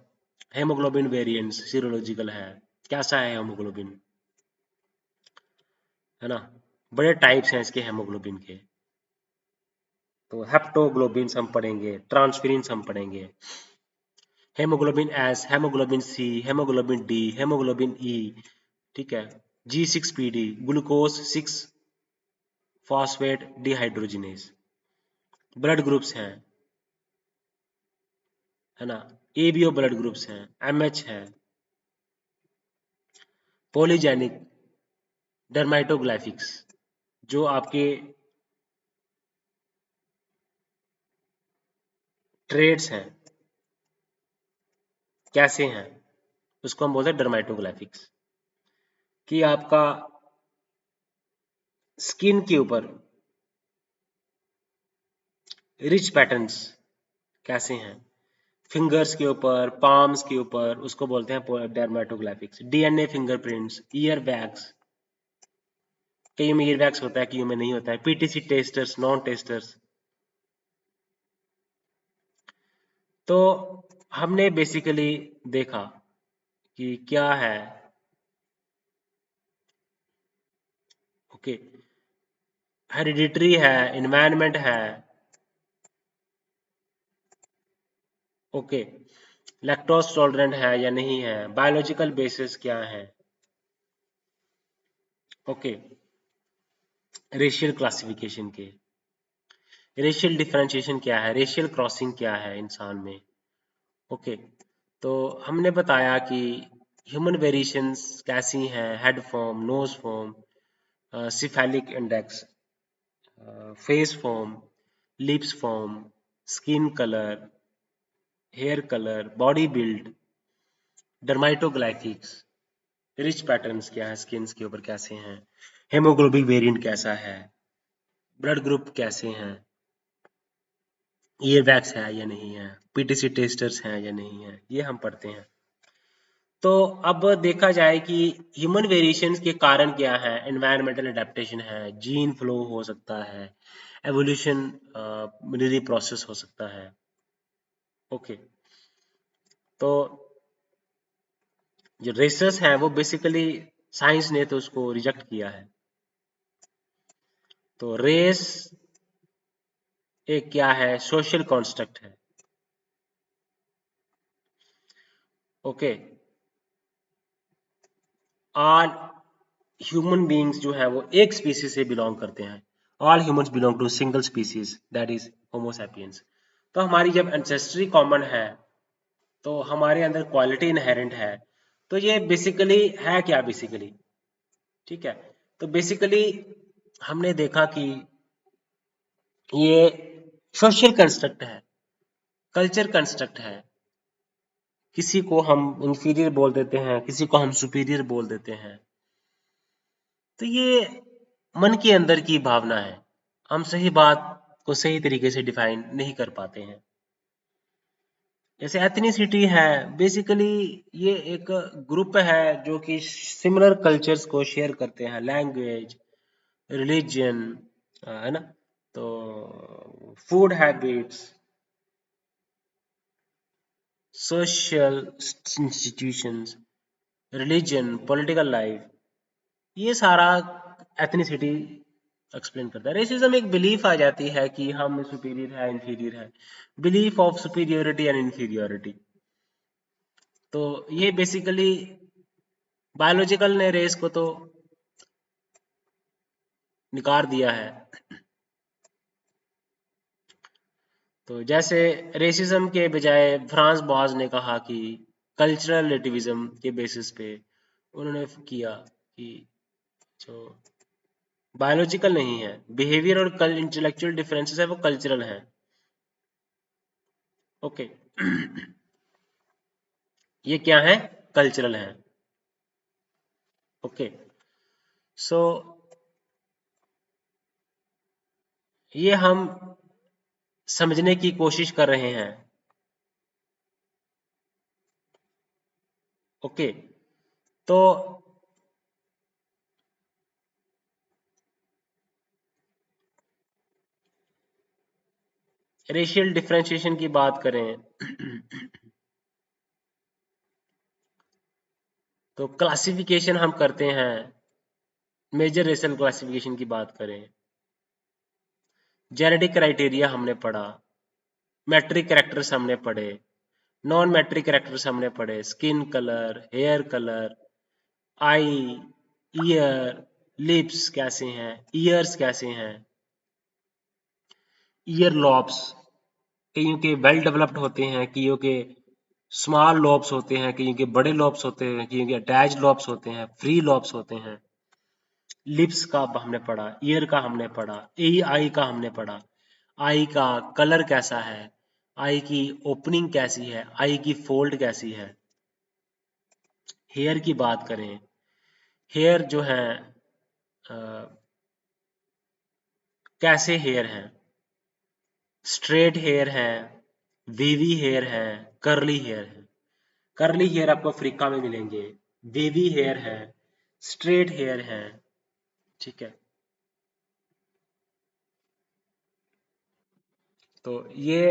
हेमोग्लोबिन वेरिएंट्स सीरोलॉजिकल है, कैसा है हेमोग्लोबिन, है ना। बड़े टाइप्स हैं इसके हेमोग्लोबिन के। तो हेप्टोग्लोबिन हम पढ़ेंगे, ट्रांसफेरिन हम पढ़ेंगे, हेमोग्लोबिन एस, हेमोग्लोबिन सी, हेमोग्लोबिन डी, हेमोग्लोबिन ई। ठीक है, G6PD, glucose 6 phosphate dehydrogenase. Blood groups हैं, है ना। ABO ब्लड ग्रुप्स हैं, MH है, पॉलीजेनिक, डर्माटोग्लाइफिक्स, जो आपके ट्रेड्स हैं कैसे हैं, उसको हम बोलते हैं डर्माटोग्लाइफिक्स। कि आपका स्किन के ऊपर रिच पैटर्न्स कैसे हैं, फिंगर्स के ऊपर, पाम्स के ऊपर, उसको बोलते हैं डर्माटोग्लाइफिक्स। DNA फिंगरप्रिंट्स, ईयर बैग्स, कई में ईयर बैग्स होता है, कई में नहीं होता है। PTC testers, non testers. तो हमने बेसिकली देखा कि क्या है। ओके, हेरिडिटरी है, इन्वायरमेंट है। ओके, लैक्टोज टॉलरेंट है या नहीं है, बायोलॉजिकल बेसिस क्या है। ओके, रेशियल क्लासिफिकेशन के, रेशियल डिफरेंशिएशन क्या है, रेशियल क्रॉसिंग क्या है इंसान में। ओके, तो हमने बताया कि ह्यूमन वेरिएशंस कैसी हैं, head form, nose form, cephalic index, face form, lips form, skin colour, hair colour, body build, dermatoglyphics, ridge patterns क्या है स्किन के ऊपर कैसे हैं, हेमोग्लोबिन वेरिएंट कैसा है, ब्लड ग्रुप कैसे हैं, ईयर बैग्स है या नहीं है, PTC टेस्टर्स हैं या नहीं है, ये हम पढ़ते हैं। तो अब देखा जाए कि ह्यूमन वेरिएशंस के कारण क्या है, एनवायरमेंटल एडेप्टेशन है, जीन फ्लो हो सकता है, एवोल्यूशन प्रोसेस हो सकता है। ओके, तो जो रेसेस हैं वो बेसिकली साइंस ने तो उसको रिजेक्ट किया है। तो रेस एक क्या है, सोशल कॉन्स्ट्रक्ट है। ओके, ऑल ह्यूमन बींग्स जो है वो एक स्पीसीज से बिलोंग करते हैं। All humans belong to single species that is homo sapiens. तो हमारी जब एंसेस्ट्री कॉमन है तो हमारे अंदर क्वालिटी इनहेरेंट है। तो ये बेसिकली है क्या बेसिकली, ठीक है। तो बेसिकली हमने देखा कि ये सोशल कंस्ट्रक्ट है, कल्चर कंस्ट्रक्ट है। किसी को हम इंफीरियर बोल देते हैं, किसी को हम सुपीरियर बोल देते हैं। तो ये मन के अंदर की भावना है, हम सही बात को सही तरीके से डिफाइन नहीं कर पाते हैं। जैसे एथनिसिटी है, बेसिकली ये एक ग्रुप है जो कि सिमिलर कल्चर्स को शेयर करते हैं, लैंग्वेज, रिलीजन, है ना। तो food habits, social institutions, religion, political life, ये सारा एथनिसिटी एक्सप्लेन करता है। रेसिज्म एक बिलीफ आ जाती है कि हम सुपीरियर है, इंफीरियर है, belief of superiority and inferiority. तो ये बेसिकली बायोलॉजिकल ने रेस को तो निकाल दिया है। तो जैसे रेसिज्म के बजाय फ्रांस बॉज ने कहा कि कल्चरल रिलेटिविज्म के बेसिस पे उन्होंने किया कि जो बायोलॉजिकल नहीं है, बिहेवियर और इंटेलेक्चुअल डिफरेंसेस है वो कल्चरल है। ओके ये क्या है, कल्चरल है। ओके, सो ये हम समझने की कोशिश कर रहे हैं। ओके, तो रेशियल डिफरेंशिएशन की बात करें तो क्लासिफिकेशन हम करते हैं। मेजर रेशियल क्लासिफिकेशन की बात करें, जेनेटिक क्राइटेरिया हमने पढ़ा, मैट्रिक कैरेक्टर्स हमने पढ़े, नॉन मैट्रिक कैरेक्टर्स हमने पढ़े, स्किन कलर, हेयर कलर, आई, ईयर, लिप्स कैसे हैं, ईयर्स कैसे हैं, ईयर लॉब्स कईयों के वेल डेवलप्ड होते हैं, कईयों के स्मॉल लॉब्स होते हैं, कईयों के बड़े लॉब्स होते हैं, कईयों के अटैच लॉब्स होते हैं, फ्री लॉब्स होते हैं। लिप्स का हमने पढ़ा, ईयर का हमने पढ़ा, ए आई का हमने पढ़ा, आई का कलर कैसा है, आई की ओपनिंग कैसी है, आई की फोल्ड कैसी है। हेयर की बात करें, हेयर जो है कैसे हेयर हैं, स्ट्रेट हेयर है, वेवी हेयर है, कर्ली हेयर है। कर्ली हेयर आपको अफ्रीका में मिलेंगे, वेवी हेयर है, स्ट्रेट हेयर है, ठीक है। तो ये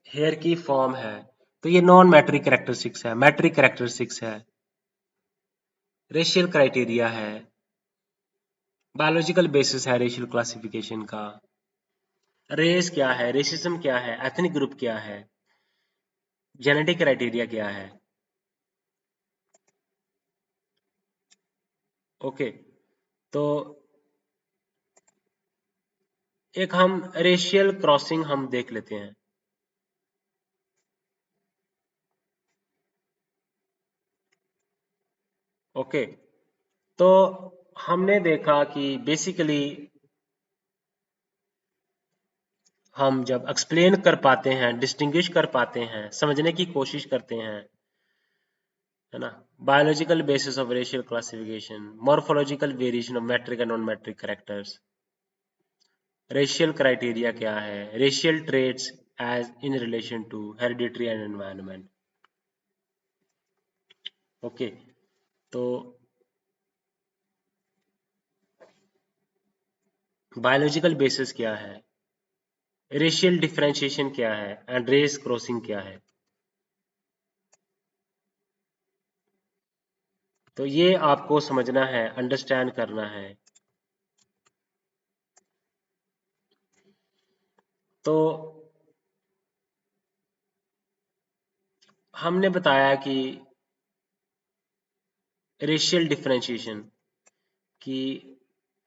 हेयर की फॉर्म है। तो ये नॉन मैट्रिक कैरेक्टरिस्टिक्स है। मैट्रिक कैरेक्टरिस्टिक्स है, रेशियल क्राइटेरिया है, बायोलॉजिकल बेसिस है रेशियल क्लासिफिकेशन का, रेस क्या है, रेसिज्म क्या है, एथनिक ग्रुप क्या है, जेनेटिक क्राइटेरिया क्या है। ओके, तो एक हम रेशियल क्रॉसिंग हम देख लेते हैं। ओके, तो हमने देखा कि बेसिकली हम जब एक्सप्लेन कर पाते हैं, डिस्टिंग्विश कर पाते हैं, समझने की कोशिश करते हैं, है ना। Biological basis of racial classification, morphological variation of metric and non metric characters, racial criteria क्या है, racial traits as in relation to hereditary and environment. Okay, तो बायोलॉजिकल बेसिस क्या है, रेशियल डिफरेंशिएशन क्या है एंड रेस क्रॉसिंग क्या है। तो ये आपको समझना है, अंडरस्टैंड करना है। तो हमने बताया कि रेशियल डिफरेंशिएशन कि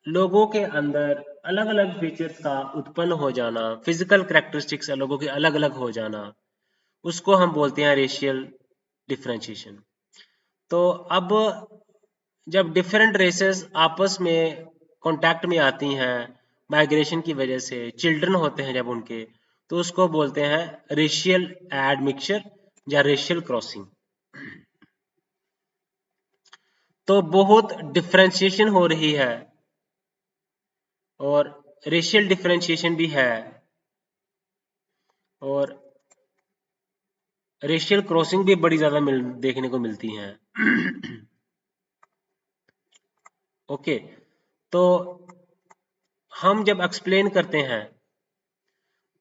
लोगों के अंदर अलग अलग फीचर्स का उत्पन्न हो जाना, फिजिकल कैरेक्टरिस्टिक्स लोगों के अलग अलग हो जाना, उसको हम बोलते हैं रेशियल डिफरेंशिएशन। तो अब जब डिफरेंट रेसेस आपस में कांटेक्ट में आती हैं माइग्रेशन की वजह से, चिल्ड्रन होते हैं जब उनके, तो उसको बोलते हैं रेशियल एडमिक्सचर या रेशियल क्रॉसिंग। तो बहुत डिफरेंशिएशन हो रही है और रेशियल डिफरेंशिएशन भी है और रेशियल क्रॉसिंग भी बड़ी ज्यादा देखने को मिलती हैं। ओके, तो हम जब एक्सप्लेन करते हैं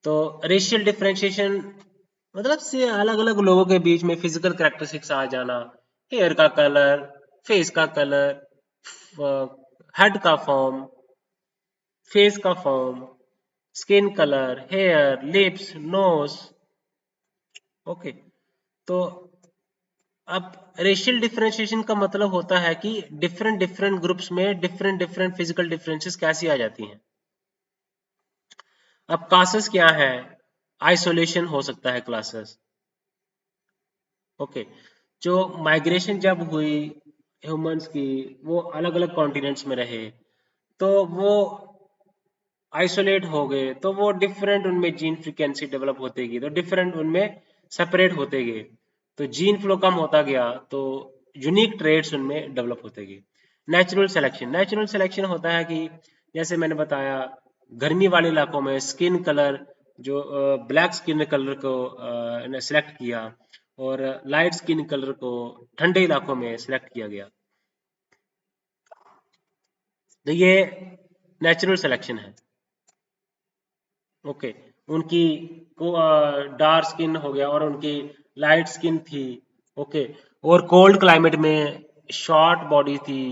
तो रेशियल डिफरेंशिएशन मतलब से अलग अलग लोगों के बीच में फिजिकल कैरेक्टरिस्टिक्स आ जाना, हेयर का कलर, फेस का कलर, हेड का फॉर्म, फेस का form, skin colour, hair, lips, nose. Okay, तो अब रेशियल डिफरेंशिएशन का मतलब होता है कि डिफरेंट डिफरेंट ग्रुप्स में डिफरेंट डिफरेंट फिजिकल डिफरेंसेस कैसी आ जाती हैं। अब क्लासेस क्या है? आइसोलेशन हो सकता है क्लासेस। ओके, जो माइग्रेशन जब हुई ह्यूमंस की, वो अलग अलग कॉन्टिनेंट्स में रहे, तो वो आइसोलेट हो गए, तो वो डिफरेंट उनमें जीन फ्रीक्वेंसी डेवलप होते गई, तो डिफरेंट उनमें सेपरेट होते गए, तो जीन फ्लो कम होता गया, तो यूनिक ट्रेड्स उनमें डेवलप होते गए। नेचुरल सिलेक्शन होता है कि जैसे मैंने बताया, गर्मी वाले इलाकों में स्किन कलर, जो ब्लैक स्किन कलर को सिलेक्ट किया और लाइट स्किन कलर को ठंडे इलाकों में सिलेक्ट किया गया। तो ये नेचुरल सिलेक्शन है। ओके, उनकी को डार्क स्किन हो गया और उनकी लाइट स्किन थी। ओके, और कोल्ड क्लाइमेट में शॉर्ट बॉडी थी,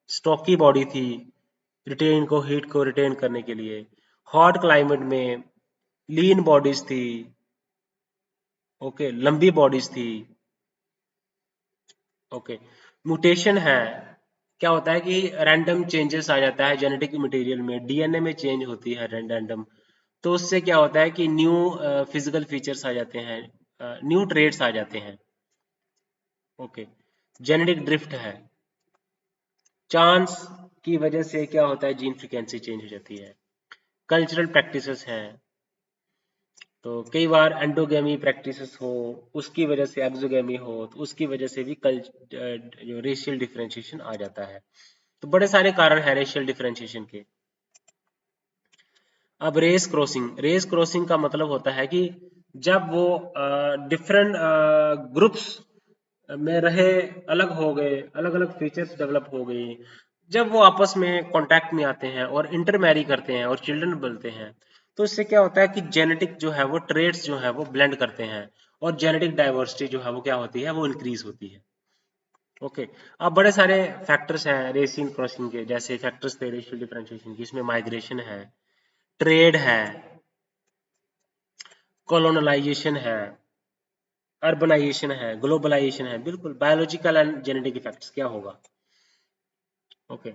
स्टॉकी बॉडी थी, रिटेन को हीट को रिटेन करने के लिए। हॉट क्लाइमेट में लीन बॉडीज थी। ओके, लंबी बॉडीज थी। ओके, म्यूटेशन है, क्या होता है कि रैंडम चेंजेस आ जाता है जेनेटिक मटेरियल में, डीएनए में चेंज होती है रैंडम, तो उससे क्या होता है कि न्यू फिजिकल फीचर्स आ जाते हैं, न्यू ट्रेड्स आ जाते हैं। ओके, जेनेटिक ड्रिफ्ट है, चांस की वजह से क्या होता है, जीन फ्रीक्वेंसी चेंज हो जाती है। कल्चरल प्रैक्टिसेस हैं, तो कई बार एंडोगेमी प्रैक्टिसेस हो, उसकी वजह से एक्सोगेमी हो, तो उसकी वजह से भी जो रेशियल डिफरेंशिएशन आ जाता है। तो बड़े सारे कारण हैं रेशियल डिफरेंशिएशन के। अब रेस क्रॉसिंग का मतलब होता है कि जब वो डिफरेंट ग्रुप्स में रहे, अलग हो गए, अलग अलग फीचर्स डेवलप हो गई, जब वो आपस में कांटेक्ट में आते हैं और इंटरमैरी करते हैं और चिल्ड्रन बनते हैं, तो इससे क्या होता है कि जेनेटिक जो है वो ट्रेड्स जो है वो ब्लेंड करते हैं और जेनेटिक डाइवर्सिटी जो है वो क्या होती है, वो इंक्रीज होती है। ओके, अब बड़े सारे फैक्टर्स हैं रेसियल क्रॉसिंग के, जैसे फैक्टर्स थे रेशियल डिफरेंशिएशन की, इसमें माइग्रेशन है, ट्रेड है, कॉलोनलाइजेशन है, अर्बनाइजेशन है, ग्लोबलाइजेशन है, बिल्कुल बायोलॉजिकल एंड जेनेटिक इफेक्ट्स क्या होगा। ओके,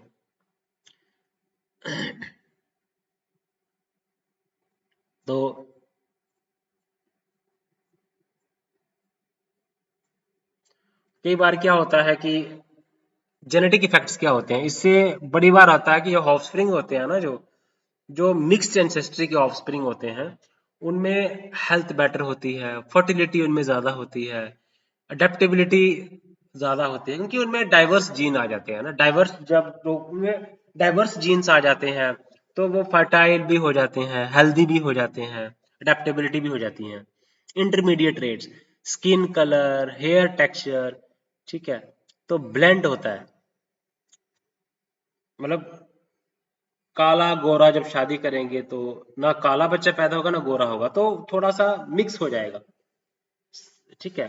तो कई बार क्या होता है कि जेनेटिक इफेक्ट्स क्या होते हैं, इससे बड़ी बार आता है कि जो ऑफस्प्रिंग होते हैं ना, जो मिक्स्ड एंसेस्ट्री के ऑफस्प्रिंग होते हैं, उनमें हेल्थ बेटर होती है, फर्टिलिटी उनमें ज्यादा होती है, अडेप्टेबिलिटी ज्यादा होती है, क्योंकि उनमें डाइवर्स जीन आ जाते हैं ना, डाइवर्स जब लोग में डाइवर्स जीन्स आ जाते हैं, तो वो फर्टाइल भी हो जाते हैं, हेल्दी भी हो जाते हैं, अडेप्टेबिलिटी भी हो जाती है। Intermediate rates, skin colour, hair texture, ठीक है, तो ब्लेंड होता है, मतलब काला गोरा जब शादी करेंगे तो ना काला बच्चा पैदा होगा ना गोरा होगा, तो थोड़ा सा मिक्स हो जाएगा। ठीक है,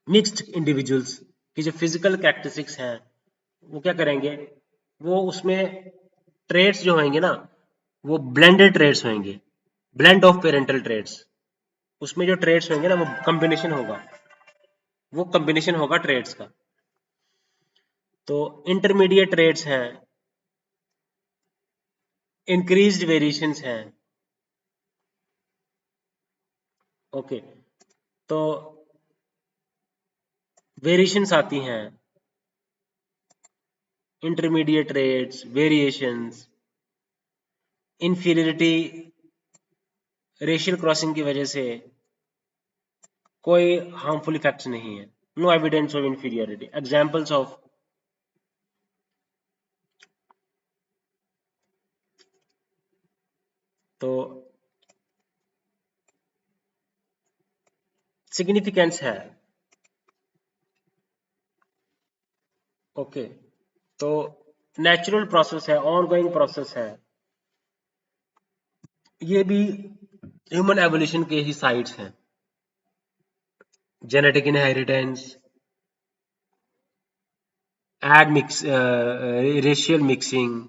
मिक्स्ड इंडिविजुअल्स की जो फिजिकल कैरेक्टरिस्टिक्स हैं, वो क्या करेंगे, वो उसमें ट्रेड्स जो होंगे ना, वो ब्लेंडेड ट्रेड्स होंगे, ब्लेंड ऑफ पेरेंटल ट्रेड्स, उसमें जो ट्रेड्स होंगे ना वो कॉम्बिनेशन होगा, वो कॉम्बिनेशन होगा ट्रेड्स का। तो इंटरमीडिएट रेट्स हैं, इंक्रीज्ड वेरिएशंस हैं। ओके, तो वेरिएशंस आती हैं, intermediate rates, variations, inferiority, racial crossing की वजह से कोई हार्मफुल इफेक्ट्स नहीं है। No evidence of inferiority. Examples of, तो सिग्निफिकेंस है। ओके, तो नेचुरल प्रोसेस है, ऑनगोइंग प्रोसेस है, ये भी ह्यूमन एवोल्यूशन के ही साइड्स हैं। Genetic inheritance, admix, racial mixing,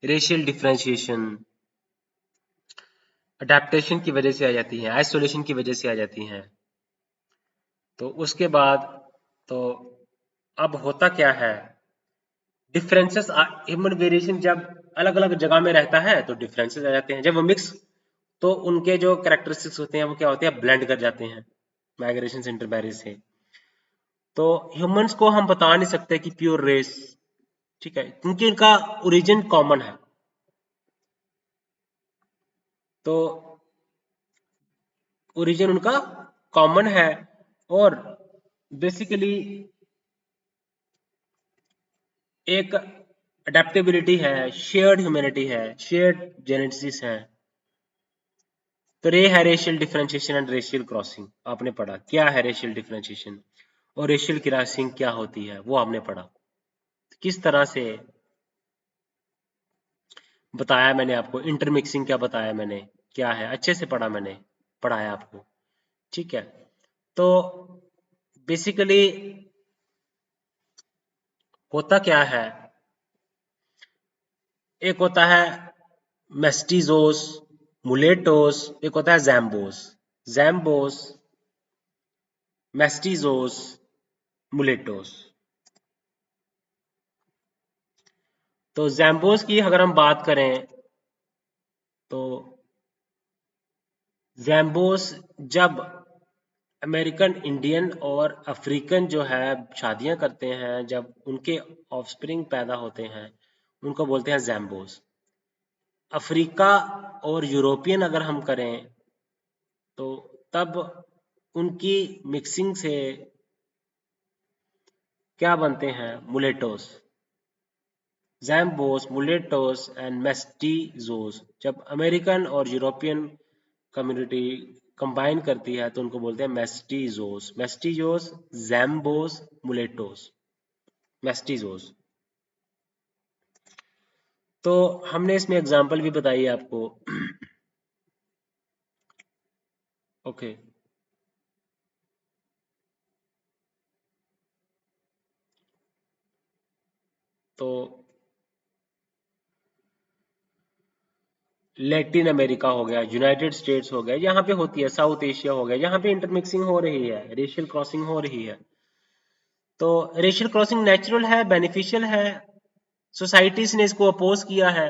racial differentiation, adaptation की वजह से आ जाती हैं, आइसोलेशन की वजह से आ जाती हैं। तो उसके बाद तो अब होता क्या है, डिफरेंसेस, ह्यूमन वेरिएशन जब अलग अलग जगह में रहता है तो डिफरेंसेस आ जाते हैं। जब वो मिक्स, तो उनके जो कैरेक्टरिस्टिक्स होते हैं वो क्या होते हैं, ब्लेंड कर जाते हैं माइग्रेशन से, इंटरमैरिज से। तो ह्यूमंस को हम बता नहीं सकते कि प्योर रेस, ठीक है, क्योंकि इनका ओरिजिन कॉमन है। तो ओरिजिन उनका कॉमन है, और बेसिकली एक अडेप्टेबिलिटी है, शेयर्ड ह्यूमैनिटी है, शेयर्ड जेनेसिस है। तो ये है racial differentiation and racial crossing. आपने पढ़ा क्या है रेशियल डिफरेंशिएशन, और रेशियल क्रॉसिंग क्या होती है वो आपने पढ़ा। किस तरह से बताया मैंने आपको, इंटरमिक्सिंग क्या बताया मैंने, क्या है, अच्छे से पढ़ा मैंने, पढ़ाया आपको, ठीक है। तो बेसिकली होता क्या है, एक होता है मेस्टिजोस, मुलेटोस, एक होता है जैम्बोस। जैम्बोस, मेस्टिजोस, मुलेटोस। तो जैम्बोस की अगर हम बात करें तो जैम्बोस जब अमेरिकन इंडियन और अफ्रीकन जो है शादियां करते हैं, जब उनके ऑफस्प्रिंग पैदा होते हैं, उनको बोलते हैं जैम्बोस। अफ्रीका और यूरोपियन अगर हम करें तो तब उनकी मिक्सिंग से क्या बनते हैं, मुलेटोस। जैम्बोस, मुलेटोस एंड मेस्टिजोस जब अमेरिकन और यूरोपियन कम्युनिटी कंबाइन करती है तो उनको बोलते हैं मेस्टिजोस। मेस्टिजोस, जैम्बोस, मुलेटोस, मेस्टिजोस। तो हमने इसमें एग्जांपल भी बताई है आपको। ओके, तो लैटिन अमेरिका हो गया, यूनाइटेड स्टेट्स हो गया, यहाँ पे होती है, साउथ एशिया हो गया, यहाँ पे इंटरमिक्सिंग हो रही है, रेशियल क्रॉसिंग हो रही है। तो रेशियल क्रॉसिंग नेचुरल है, बेनिफिशियल है, सोसाइटीज ने इसको अपोज किया है।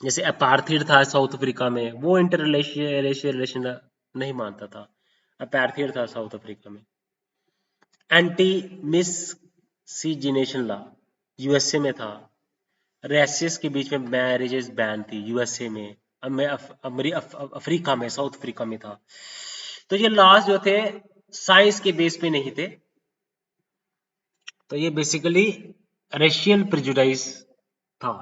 जैसे अपार्थीड था साउथ अफ्रीका में, वो इंटर रेशियल रिलेशन नहीं मानता था, अपार्थीड था साउथ अफ्रीका में। एंटी मिससिजिनेशन लॉ यूएसए में था, रेसिस के बीच में मैरिजेस बैन थी यूएसए में, अफ्रीका में, साउथ अफ्रीका में था। तो ये लॉज जो थे साइंस के बेस पे नहीं थे, तो ये बेसिकली रेशियल प्रेजुडाइज था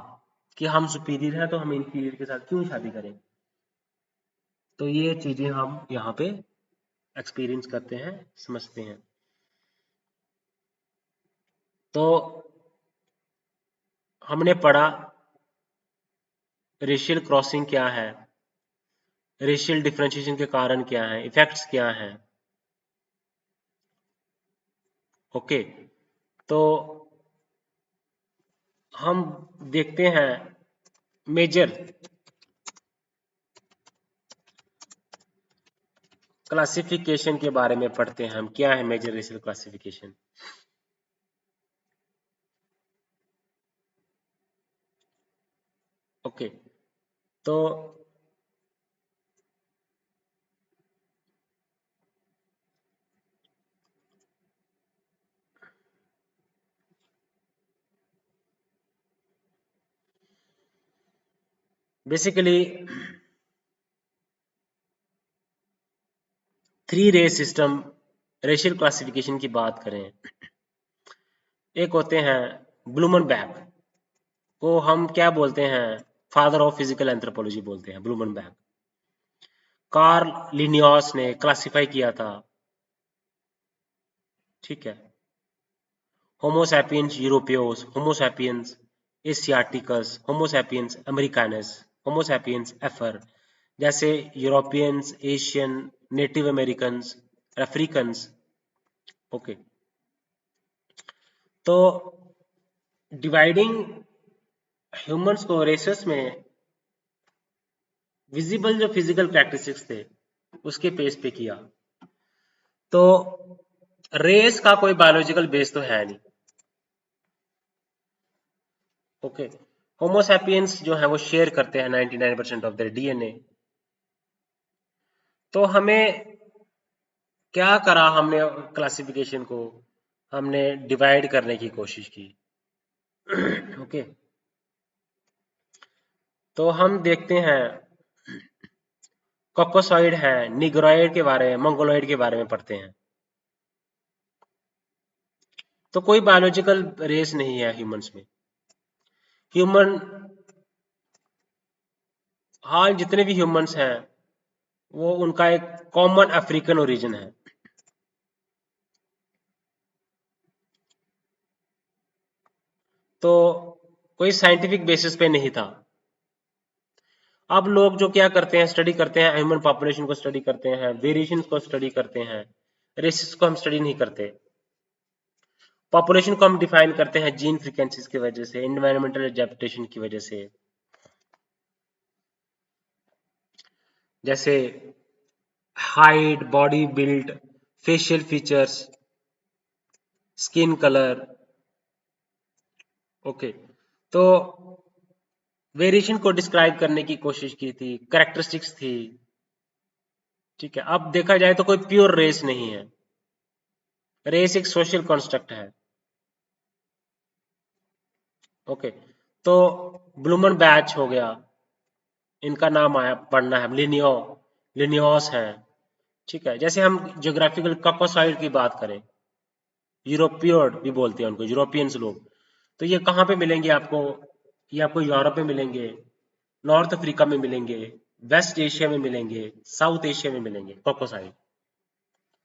कि हम सुपीरियर हैं तो हम इंफीरियर के साथ क्यों शादी करें। तो ये चीजें हम यहाँ पे एक्सपीरियंस करते हैं, समझते हैं। तो हमने पढ़ा रेशियल क्रॉसिंग क्या है, रेशियल डिफरेंशिएशन के कारण क्या है, इफेक्ट्स क्या हैं। ओके, तो हम देखते हैं मेजर क्लासिफिकेशन के बारे में पढ़ते हैं हम, क्या है मेजर रेशियल क्लासिफिकेशन। ओके, तो basically 3 race system racial classification की बात करें, एक होते हैं ब्लूमनबर्ग, को हम क्या बोलते हैं, फादर ऑफ फिजिकल एंथ्रोपोलॉजी बोलते हैं ब्लूमनबर्ग। कार्ल लिनियस ने क्लासिफाई किया था, ठीक है, होमो sapiens Europaeus, Homo sapiens एशियाटिकस, Homo sapiens अमेरिकानस, होमो सैपियंस एफर, जैसे Europeans, Asian, native American, Africans. Okay, तो डिवाइडिंग ह्यूमंस को रेसेस में विजिबल जो फिजिकल कैरेक्टरिस्टिक्स थे उसके बेस पे किया। तो रेस का कोई बायोलॉजिकल बेस तो है नहीं। ओके, होमो सैपियंस जो है वो शेयर करते हैं 99% ऑफ देयर डीएनए। तो हमें क्या करा, हमने क्लासिफिकेशन को हमने डिवाइड करने की कोशिश की। ओके, तो हम देखते हैं कॉकोसॉइड है, निग्रॉइड के बारे में, मंगोलॉइड के बारे में पढ़ते हैं। तो कोई बायोलॉजिकल रेस नहीं है ह्यूमंस में। ह्यूमन, हाँ, जितने भी ह्यूमंस हैं वो उनका एक कॉमन अफ्रीकन ओरिजिन है। तो कोई साइंटिफिक बेसिस पे नहीं था। अब लोग जो क्या करते हैं, स्टडी करते हैं, ह्यूमन पॉपुलेशन को स्टडी करते हैं, वेरिएशन को स्टडी करते हैं, रेसिस को हम स्टडी नहीं करते। पॉपुलेशन को हम डिफाइन करते हैं जीन फ्रीक्वेंसीज की वजह से, एनवायरमेंटल एडेप्टेशन की वजह से, जैसे height, body build, facial features, skin colour. Okay, तो वेरिएशन को डिस्क्राइब करने की कोशिश की थी, कैरेक्टरिस्टिक्स थी, ठीक है। अब देखा जाए तो कोई प्योर रेस नहीं है, रेस एक सोशल कॉन्स्ट्रक्ट है। ओके, तो ब्लूमन बैच हो गया, इनका नाम आया पढ़ना है, लिनियोस है, ठीक है। जैसे हम ज्योग्राफिकल कॉकोसॉइड की बात करें, यूरोपियोड भी बोलते हैं उनको, यूरोपियंस लोग, तो ये कहाँ पे मिलेंगे आपको, ये आपको यूरोप में मिलेंगे, नॉर्थ अफ्रीका में मिलेंगे, वेस्ट एशिया में मिलेंगे, साउथ एशिया में मिलेंगे कॉकोसॉइड।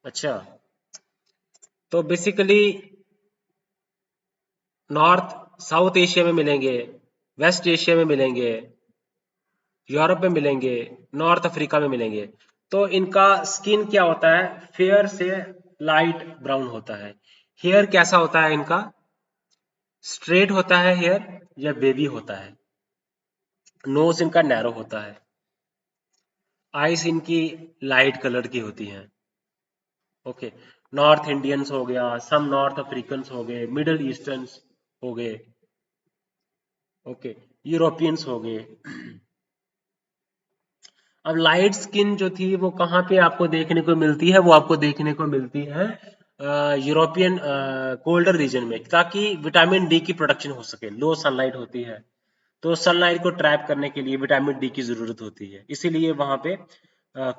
अच्छा, तो बेसिकली नॉर्थ साउथ एशिया में मिलेंगे, वेस्ट एशिया में मिलेंगे, यूरोप में मिलेंगे, नॉर्थ अफ्रीका में मिलेंगे। तो इनका स्किन क्या होता है, फेयर से लाइट ब्राउन होता है। हेयर कैसा होता है इनका, स्ट्रेट होता है हेयर या वेवी होता है। नोज इनका नैरो होता है। आईज इनकी लाइट कलर की होती हैं। ओके, नॉर्थ इंडियंस हो गया, सम नॉर्थ अफ्रीकन्स हो गए, मिडल ईस्टर्न्स हो गए, ओके, यूरोपियंस हो गए। अब लाइट स्किन जो थी वो कहाँ पे आपको देखने को मिलती है, वो आपको देखने को मिलती है यूरोपियन कोल्डर रीजन में, ताकि विटामिन डी की प्रोडक्शन हो सके। लो सनलाइट होती है तो सनलाइट को ट्रैप करने के लिए विटामिन डी की जरूरत होती है, इसीलिए वहां पे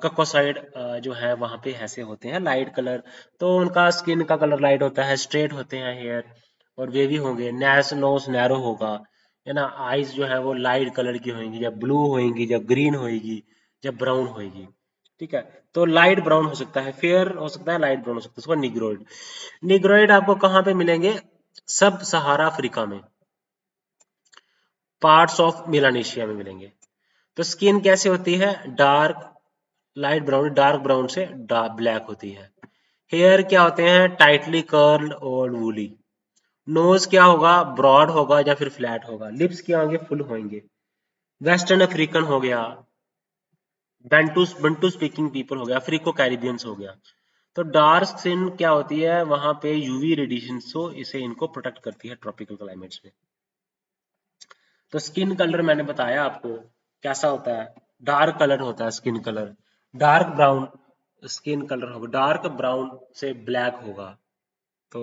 ककोसाइड जो है वहां पे ऐसे होते हैं लाइट कलर। तो उनका स्किन का कलर लाइट होता है, स्ट्रेट होते हैं हेयर और वेवी होंगे, नैस नोज नैरो होगा, है ना। आईज जो है वो लाइट कलर की होंगी, या ब्लू होंगी, या ग्रीन होगी, या ब्राउन होगी, ठीक है। तो लाइट ब्राउन हो सकता है, फेयर हो सकता है, लाइट ब्राउन हो सकता है, उसको निग्रोइड। निग्रोइड आपको कहाँ पे मिलेंगे, सब सहारा अफ्रीका में, पार्ट्स ऑफ मेलानेशिया में मिलेंगे। तो स्किन कैसे होती है, dark light brown, dark brown से डार्क ब्लैक होती है। हेयर क्या होते हैं, टाइटली कर्ल्ड और वूली। नोज क्या होगा, ब्रॉड होगा या फिर फ्लैट होगा। लिप्स क्या होंगे, फुल होंगे। वेस्टर्न अफ्रीकन हो गया, बेंटू बंटू स्पीकिंग पीपल हो गया, अफ्रीको कैरिबियंस हो गया। तो डार्क स्किन क्या होती है, वहां पे यूवी रेडिएशन से इसे इनको प्रोटेक्ट करती है ट्रॉपिकल क्लाइमेट्स में। तो स्किन कलर मैंने बताया आपको कैसा होता है, डार्क कलर होता है skin colour, dark brown skin colour होगा, डार्क ब्राउन से ब्लैक होगा। तो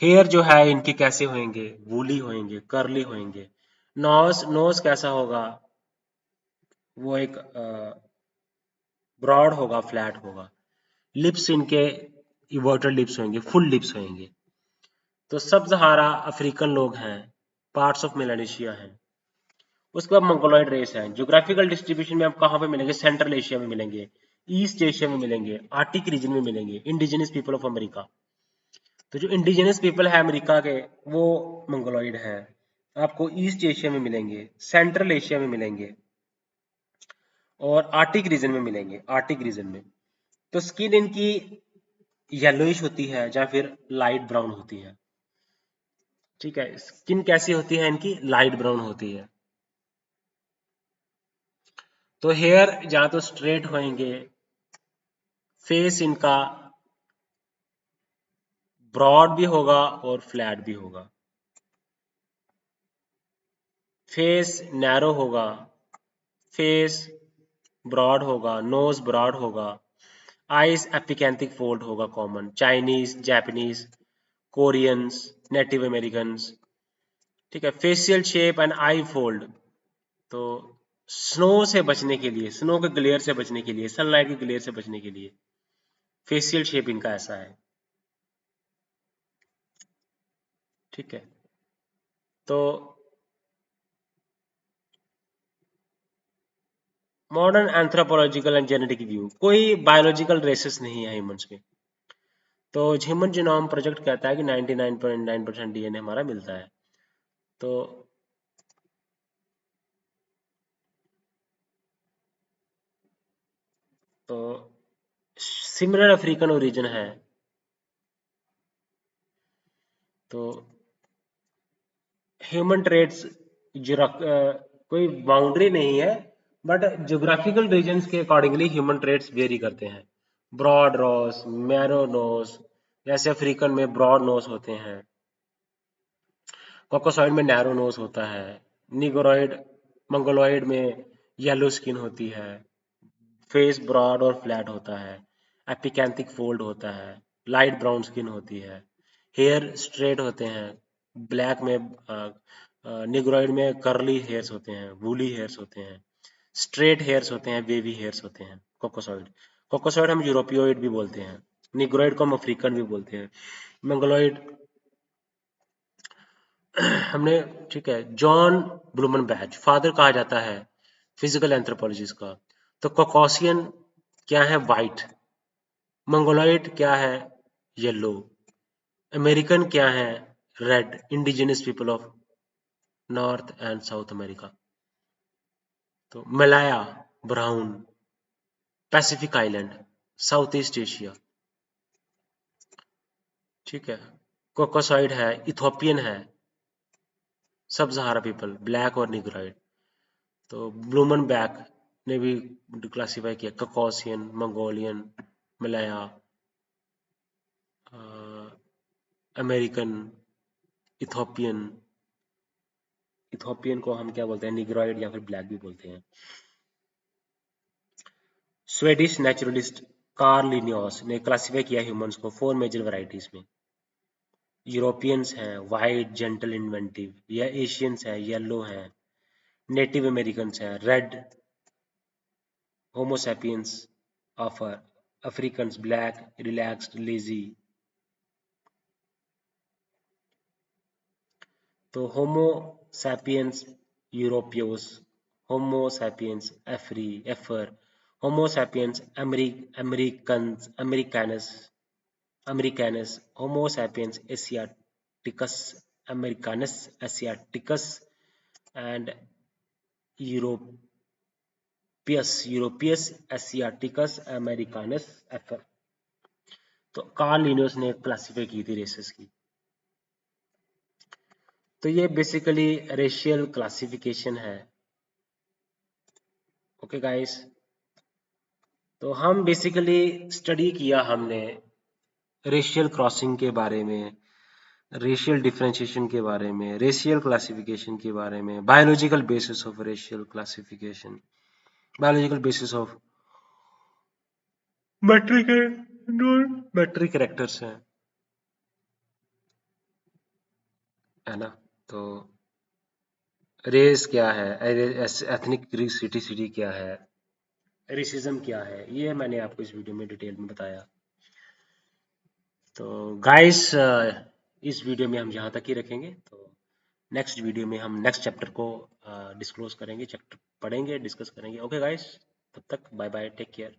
हेयर जो है इनके कैसे होंगे, वूली होंगे, कर्ली होंगे। नोज नोज कैसा होगा, वो एक ब्रॉड होगा, फ्लैट होगा। लिप्स इनके इवर्टेड लिप्स होंगे, फुल लिप्स होंगे। तो सब सहारा अफ्रीकन लोग हैं, पार्ट्स ऑफ मेलानेशिया हैं। उसके बाद मंगोलॉइड रेस है। ज्योग्राफिकल डिस्ट्रीब्यूशन में आप कहाँ पे मिलेंगे, सेंट्रल एशिया में मिलेंगे, ईस्ट एशिया में मिलेंगे, आर्टिक रीजन में मिलेंगे, इंडिजिनस पीपल ऑफ अमेरिका। तो जो इंडिजिनस पीपल है अमेरिका के, वो मंगोलॉइड है। आपको ईस्ट एशिया में मिलेंगे, सेंट्रल एशिया में मिलेंगे और आर्टिक रीजन में मिलेंगे, आर्टिक रीजन में। तो स्किन इनकी येलोइश होती है या फिर लाइट ब्राउन होती है। ठीक है, स्किन कैसी होती है इनकी, लाइट ब्राउन होती है। तो हेयर जहां तो स्ट्रेट होंगे, फेस इनका ब्रॉड भी होगा और फ्लैट भी होगा। फेस नैरो होगा, फेस ब्रॉड होगा, नोज ब्रॉड होगा, आईज एपिकेंथिक फोल्ड होगा common, Chinese, Japanese, Koreans, native Americans. ठीक है, facial shape and I fold. तो स्नो से बचने के लिए, स्नो के ग्लेयर से बचने के लिए, सनलाइट के ग्लेयर से बचने के लिए फेशियल शेप इनका ऐसा है। ठीक है, तो modern anthropological and genetic view, कोई बायोलॉजिकल रेसेस नहीं है ह्यूमंस में। तो ह्यूमन जीनोम प्रोजेक्ट कहता है कि 99.9% डीएनए हमारा मिलता है। तो तो सिमिलर अफ्रीकन ओरिजिन है। तो ह्यूमन ट्रेड्स कोई बाउंड्री नहीं है, बट ज्योग्राफिकल रीजन्स के अकॉर्डिंगली ह्यूमन ट्रेड्स वेरी करते हैं। ब्रॉड नोज, मैरो नोज, जैसे अफ्रीकन में ब्रॉड नोज होते हैं, कॉकोसॉइड में नैरो नोज होता है, निग्रोइड मंगोलॉइड में येलो स्किन होती है, फेस ब्रॉड और फ्लैट होता है, एपिकैंथिक फोल्ड होता है, लाइट ब्राउन स्किन होती है, हेयर स्ट्रेट होते हैं, ब्लैक में निग्रोइड में कर्ली हेयर्स होते हैं, वूली हेयर्स होते हैं, स्ट्रेट हेयर्स होते हैं, वेवी हेयर्स होते हैं। कोकोसॉइड, कोकोसॉइड हम यूरोपियोइड भी बोलते हैं, निग्रोइड को हम अफ्रीकन भी बोलते हैं, मंगोलॉइड हमने, ठीक है। जॉन ब्लूमन बैच फादर कहा जाता है फिजिकल एंथ्रोपोलॉजिस्ट का। तो कॉकॉसियन क्या है, वाइट। मंगोलॉइड क्या है, येलो। अमेरिकन क्या है, red, indigenous people of North and South America. तो Malaya, brown, Pacific island, South East Asia. ठीक है, कोकोसॉइड है, इथोपियन है, सब सहारा पीपल, ब्लैक और निग्रोइड। तो ब्लूमन बैक ने भी क्लासिफाई किया, Caucasian, Mongolian, Malaya, American, Ethiopian. Ethiopian को हम क्या बोलते हैं, निग्रोइड या फिर ब्लैक भी बोलते हैं। स्वेडिश नेचुरलिस्ट कार्ल लिनियस ने क्लासिफाई किया ह्यूमंस को 4 मेजर वैरायटीज में। यूरोपियंस हैं वाइट, जेंटल, इन्वेंटिव, या एशियंस हैं येलो हैं, नेटिव अमेरिकन्स हैं red, Homo sapiens of Africans black, relaxed, lazy. तो Homo sapiens Europaeus, Homo sapiens Afer, Homo sapiens Americanus, Homo sapiens Asiaticus, Americanus Asiaticus and Europaeus Asiaticus Americanus Afer. तो Carl Linnaeus ने classify की थी races की। तो ये basically racial classification है। Okay guys, तो हम बेसिकली स्टडी किया हमने रेशियल क्रॉसिंग के बारे में, रेशियल डिफरेंशिएशन के बारे में, रेशियल क्लासिफिकेशन के बारे में, biological basis of racial classification, biological basis of metric non metric characters हैं, है ना। तो रेस क्या है, एथनिक सिटी क्या है, रेसिज्म क्या है, ये मैंने आपको इस वीडियो में डिटेल में बताया। तो गाइस इस वीडियो में हम यहाँ तक ही रखेंगे। तो नेक्स्ट वीडियो में हम नेक्स्ट चैप्टर को डिस्क्लोज करेंगे, चैप्टर पढ़ेंगे, डिस्कस करेंगे। ओके गाइस, तब तक बाय बाय, टेक केयर।